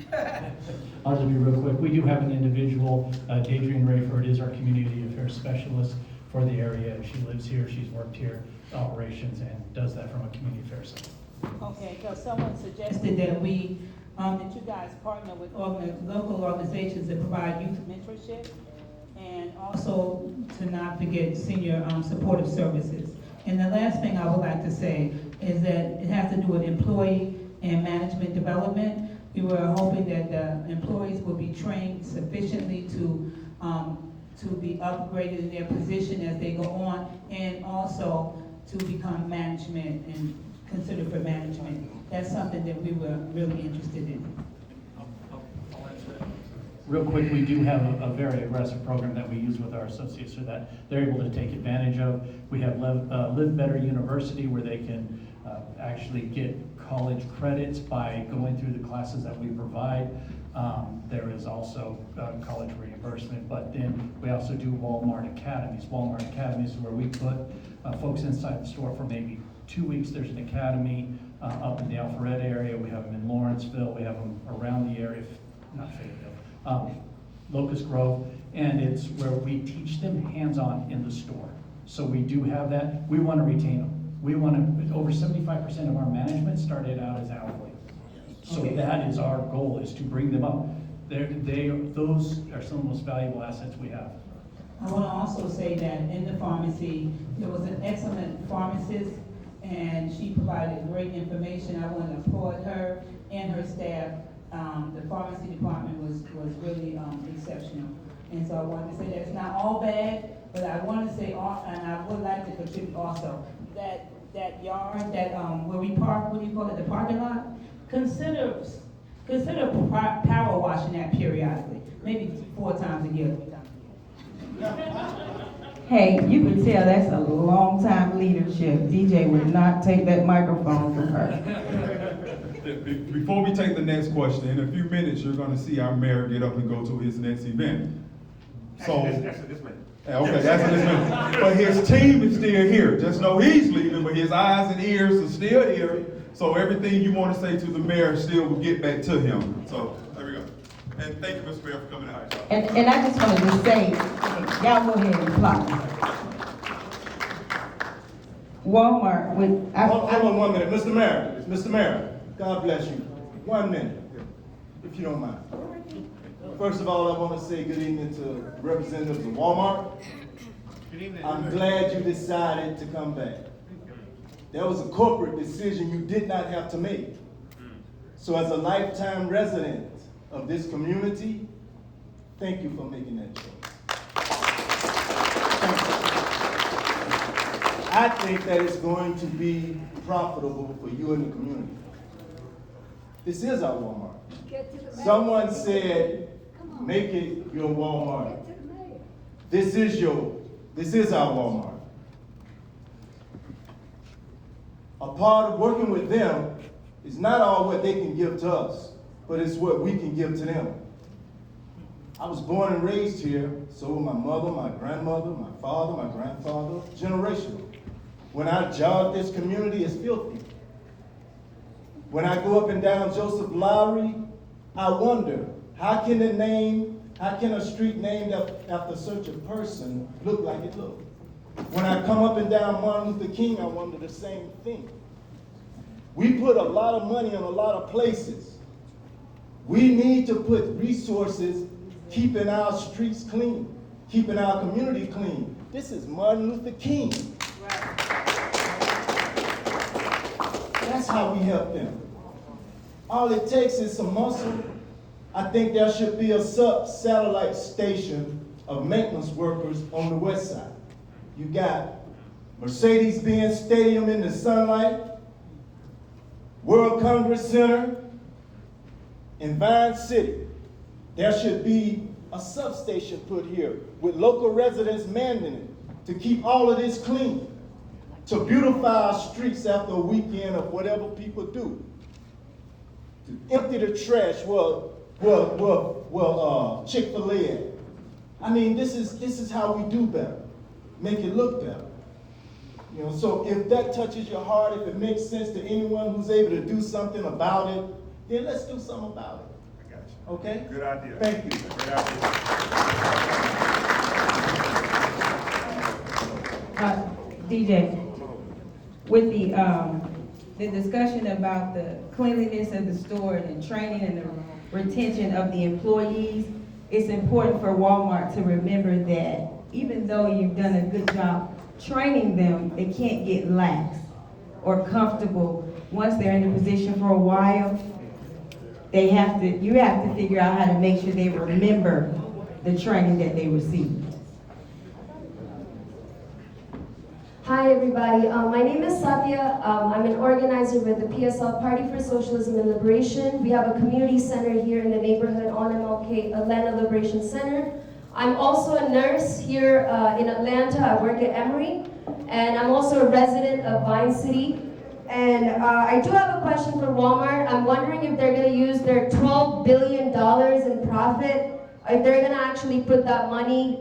I'll just be real quick. We do have an individual, Adrienne Rayford is our community affairs specialist for the area. She lives here, she's worked here, operations, and does that from a community affairs side. Okay, so someone suggested that we, that you guys partner with local organizations that provide youth mentorship, and also to not forget senior supportive services. And the last thing I would like to say is that it has to do with employee and management development. We were hoping that the employees will be trained sufficiently to be upgraded in their position as they go on, and also to become management and considered for management. That's something that we were really interested in. Real quick, we do have a very aggressive program that we use with our associates so that they're able to take advantage of. We have Live Better University, where they can actually get college credits by going through the classes that we provide. There is also college reimbursement, but then we also do Walmart Academies. Walmart Academies is where we put folks inside the store for maybe 2 weeks. There's an academy up in the Alpharetta area. We have them in Lawrenceville. We have them around the area, not Fayetteville, Locust Grove, and it's where we teach them hands-on in the store. So we do have that. We want to retain them. We want to, over 75% of our management started out as hourly. So Okay. that is our goal, is to bring them up. Those are some of the most valuable assets we have. I want to also say that in the pharmacy, there was an excellent pharmacist, and she provided great information. I want to applaud her and her staff. The pharmacy department was really exceptional. And so I wanted to say that it's not all bad, but I want to say, and I would like to contribute also, that yard, that where we park, what do you call it, the parking lot? Consider power washing that periodically, maybe 4 times a year. Hey, you can tell that's a long time leadership. DJ would not take that microphone from her. Before we take the next question, in a few minutes, you're going to see our mayor get up and go to his next event. So, That's this minute. okay, that's this minute. But his team is still here. Just know he's leaving, but his eyes and ears are still here. So everything you want to say to the mayor still will get back to him. So there we go. And thank you, Mr. Mayor, for coming out. And I just wanted to say, y'all go ahead and plot. Walmart with. Hold on 1 minute, Mr. Mayor, God bless you. 1 minute, if you don't mind. First of all, I want to say good evening to representatives of Walmart. Good evening. I'm glad you decided to come back. That was a corporate decision you did not have to make. So as a lifetime resident of this community, thank you for making that choice. Thank you. I think that it's going to be profitable for you and the community. This is our Walmart. Someone said, make it your Walmart. This is our Walmart. A part of working with them is not all what they can give to us, but it's what we can give to them. I was born and raised here, so were my mother, my grandmother, my father, my grandfather, generational. When I jog this community, it's filthy. When I go up and down Joseph Lowry, I wonder, how can a street named after such a person look like it looked? When I come up and down Martin Luther King, I wonder the same thing. We put a lot of money in a lot of places. We need to put resources keeping our streets clean, keeping our community clean. This is Martin Luther King. That's how we help them. All it takes is some muscle. I think there should be a satellite station of maintenance workers on the west side. You got Mercedes-Benz Stadium in the sunlight, World Congress Center, in Vine City. There should be a substation put here with local residents manning it to keep all of this clean. to beautify our streets after a weekend of whatever people do, to empty the trash Chick-fil-A at. I mean, this is how we do better, make it look better. You know, so if that touches your heart, if it makes sense to anyone who's able to do something about it, then let's do something about it. I got you. Okay? Good idea. Thank you. Good idea. DJ, with the discussion about the cleanliness of the store and the training and the retention of the employees, it's important for Walmart to remember that even though you've done a good job training them, they can't get lax or comfortable once they're in a position for a while. You have to figure out how to make sure they remember the training that they received. Hi everybody, my name is Satya. I'm an organizer with the PSL Party for Socialism and Liberation. We have a community center here in the neighborhood on MLK, Atlanta Liberation Center. I'm also a nurse here in Atlanta. I work at Emory, and I'm also a resident of Vine City. And I do have a question for Walmart. I'm wondering if they're gonna use their $12 billion in profit, if they're gonna actually put that money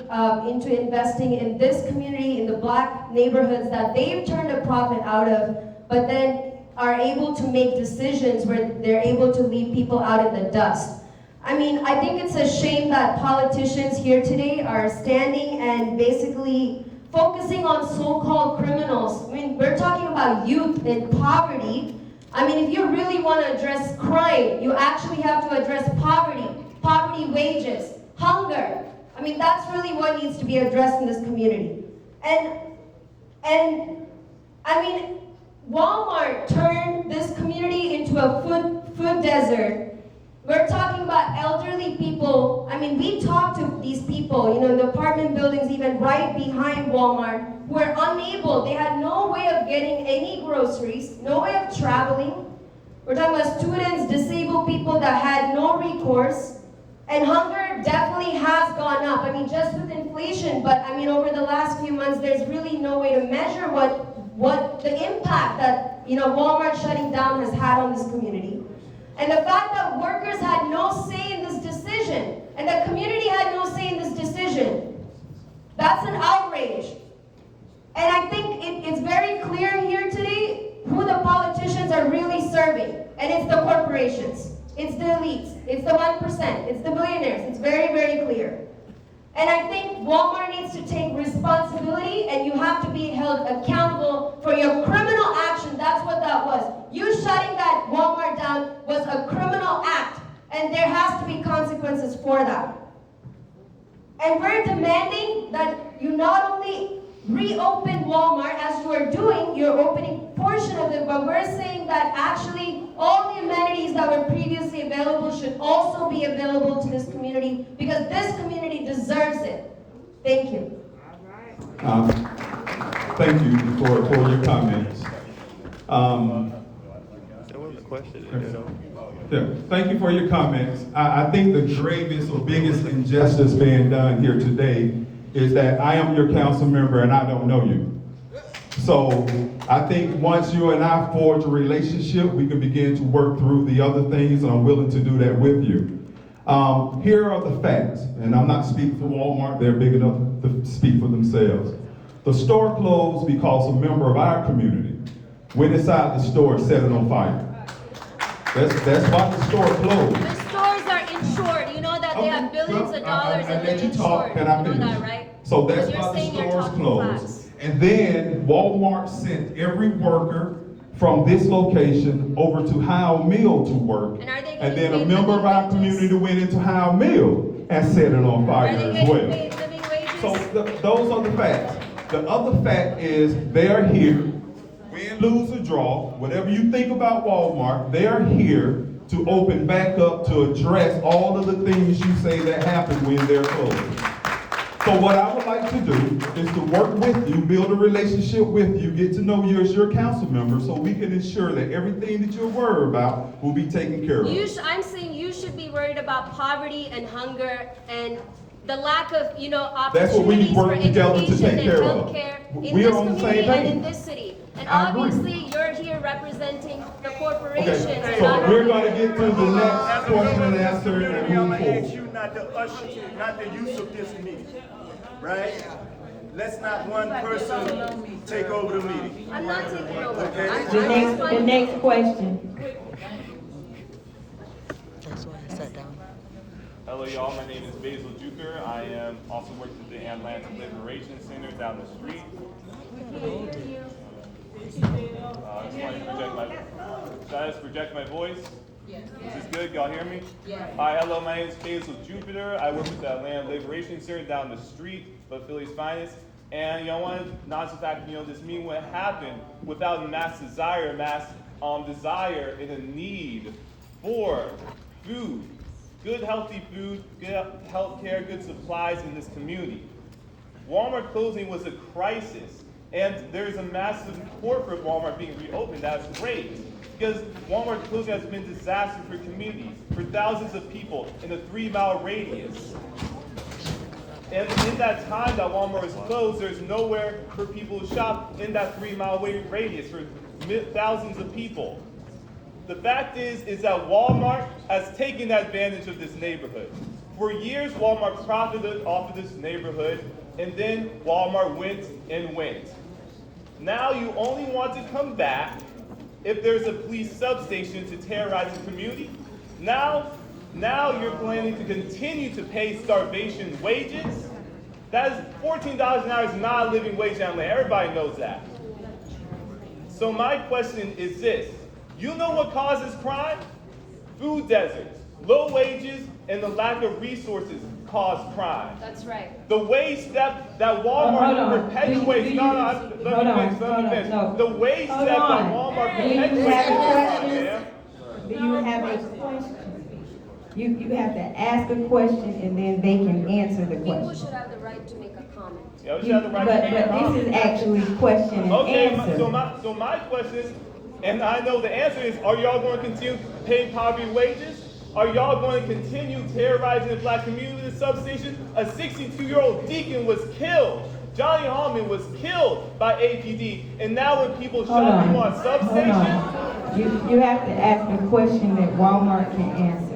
into investing in this community, in the black neighborhoods that they've turned a profit out of, but then are able to make decisions where they're able to leave people out in the dust. I mean, I think it's a shame that politicians here today are standing and basically focusing on so-called criminals. I mean, we're talking about youth in poverty. I mean, if you really want to address crime, you actually have to address poverty wages, hunger. I mean, that's really what needs to be addressed in this community. And I mean, Walmart turned this community into a food desert. We're talking about elderly people. I mean, we talk to these people, you know, in the apartment buildings, even right behind Walmart, who are unable, they had no way of getting any groceries, no way of traveling. We're talking about students, disabled people that had no recourse. And hunger definitely has gone up. I mean, just with inflation, but I mean, over the last few months, there's really no way to measure what the impact that, you know, Walmart shutting down has had on this community. And the fact that workers had no say in this decision, and the community had no say in this decision, that's an outrage. And I think it's very clear here today who the politicians are really serving. And it's the corporations, it's the elites, it's the 1%, it's the billionaires. It's very, very clear. And I think Walmart needs to take responsibility, and you have to be held accountable for your criminal action. That's what that was. You shutting that Walmart down was a criminal act, and there has to be consequences for that. And we're demanding that you not only reopen Walmart as you are doing, you're opening a portion of it, but we're saying that actually all the amenities that were previously available should also be available to this community, because this community deserves it. Thank you. Thank you for your comments. There was a question. Yeah, thank you for your comments. I think the gravest or biggest injustice being done here today is that I am your council member and I don't know you. So I think once you and I forge a relationship, we can begin to work through the other things, and I'm willing to do that with you. Here are the facts, and I'm not speaking for Walmart, they're big enough to speak for themselves. The store closed because a member of our community went inside the store and set it on fire. That's why the store closed. The stores are insured. You know that they have billions of dollars and they're insured. You know that, right? So that's You're why the saying you're stores talking closed. facts. And then Walmart sent every worker from this location over to Howell Mill to work. And then a member of our community went into Howell Mill and set it on fire as well. So those are the facts. The other fact is they are here, win, lose, or draw, whatever you think about Walmart, they are here to open back up to address all of the things you say that happen when they're closed. So what I would like to do is to work with you, build a relationship with you, get to know you as your council member, so we can ensure that everything that you're worried about will be taken care of. I'm saying you should be worried about poverty and hunger and the lack of, you know, That's what we need opportunities to for work together to education take and care of. healthcare in We this are on the community same and in page. this city. And I agree. obviously, you're here representing the corporation. Okay, and so not we're going to get to the next question and answer and I'm gonna move ask forward. you not to usher, not to usurp this meeting, right? Let's not one person take over the meeting. I'm not taking over. Okay? The next question. Hello, y'all. My name is Basil Juker. I am also working at the Atlanta Liberation Center down the street. Should I just project my voice? Yes. Is this good? Y'all hear me? Yes. Hi, hello. My name is Basil Jupiter. I work with the Atlanta Liberation Center down the street, but Philly's finest. And not just the fact, this meeting would happen without mass desire and a need for food, good healthy food, good health care, good supplies in this community. Walmart closing was a crisis, and there's a massive support for Walmart being reopened. That's great, because Walmart closing has been a disaster for communities, for thousands of people in a 3-mile radius. And in that time that Walmart is closed, there's nowhere for people to shop in that 3-mile radius for thousands of people. The fact is that Walmart has taken advantage of this neighborhood. For years, Walmart profited off of this neighborhood, and then Walmart went and went. Now you only want to come back if there's a police substation to terrorize the community. Now you're planning to continue to pay starvation wages. That is $14 an hour is not a living wage in Atlanta. Everybody knows that. So my question is this. You know what causes crime? Food deserts, low wages, and the lack of resources cause crime. That's right. The wage step that Walmart perpetuates. Let me finish. The wage step that Walmart perpetuates. Do you have a question? You have to ask a question and then they can answer the People question. should have the right to make a comment. Yeah, we should have the right to make a comment. But this is actually question and answer. So my question is, and I know the answer is, are y'all going to continue paying poverty wages? Are y'all going to continue terrorizing the black community in the substation? A 62-year-old deacon was killed. Johnny Hallman was killed by APD. And now when people shop you on substation? You have to ask a question that Walmart can answer.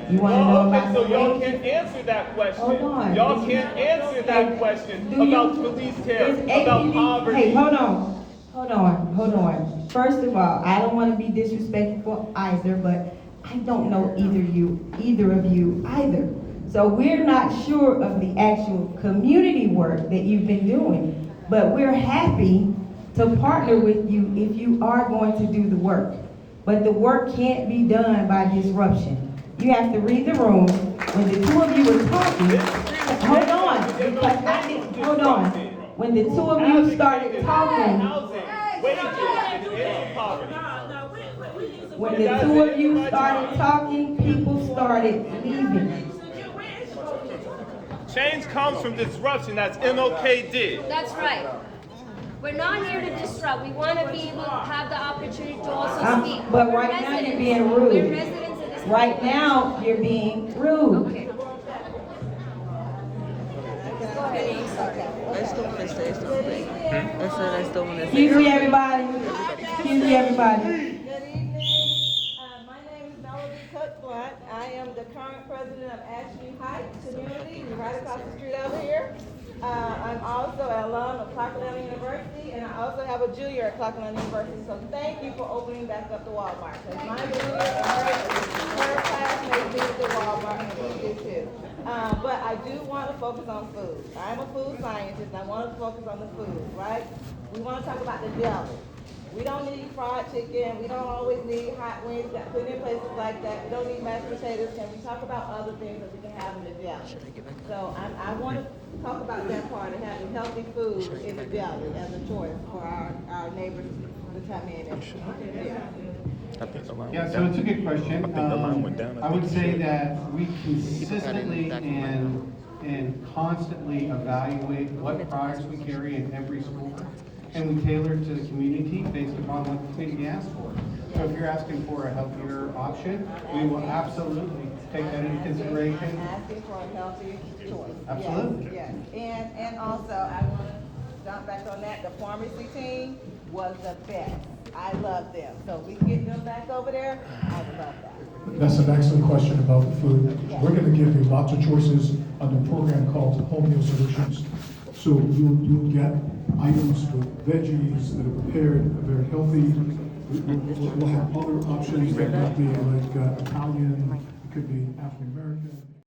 You want to know about so y'all can't answer that question. Hold on. Y'all can't answer that question about police terror, about poverty. Hey, hold on. First of all, I don't want to be disrespectful either, but I don't know either of you either. So we're not sure of the actual community work that you've been doing, but we're happy to partner with you if you are going to do the work. But the work can't be done by disruption. You have to read the room. When the two of you were talking, hold on. When the two of you started talking, when the two of you started talking, people started leaving. Change comes from disruption. That's MLK did. That's right. We're not here to disrupt. We want to be able to have the opportunity to also speak. But right now you're being rude. We're residents of this Right now you're being rude. Okay. Excuse me, everybody. Excuse me, everybody. Good evening. My name is Melody Cook-Blunt. I am the current president of Ashview Heights Community, right across the street over here. I'm also an alum of Clark Atlanta University, and I also have a junior at Clark Atlanta University. So thank you for opening back up the Walmart. Because my junior and her classmates did the Walmart, and we did too. But I do want to focus on food. I'm a food scientist, and I want to focus on the food, right? We want to talk about the deli. We don't need fried chicken. We don't always need hot wings. Got plenty of places like that. We don't need mashed potatoes. Can we talk about other things that we can have in the deli? So I want to talk about that part of having healthy food in the deli as a choice for our neighbors to come in and Yeah, so it's a good question. I would say that we consistently and constantly evaluate what products we carry in every school, and we tailor it to the community based upon what the community asks for. So if you're asking for a healthier option, we will absolutely take that into consideration. Asking for a healthy choice. Absolutely. Yes. And also I want to jump back on that. The pharmacy team was the best. I love them. So if we can get them back over there, I would love that. That's an excellent question about the food. We're going to give you lots of choices under a program called Home Meal Solutions. So you'll get items with veggies that are prepared, very healthy. We'll have other options that might be like Italian, it could be African American.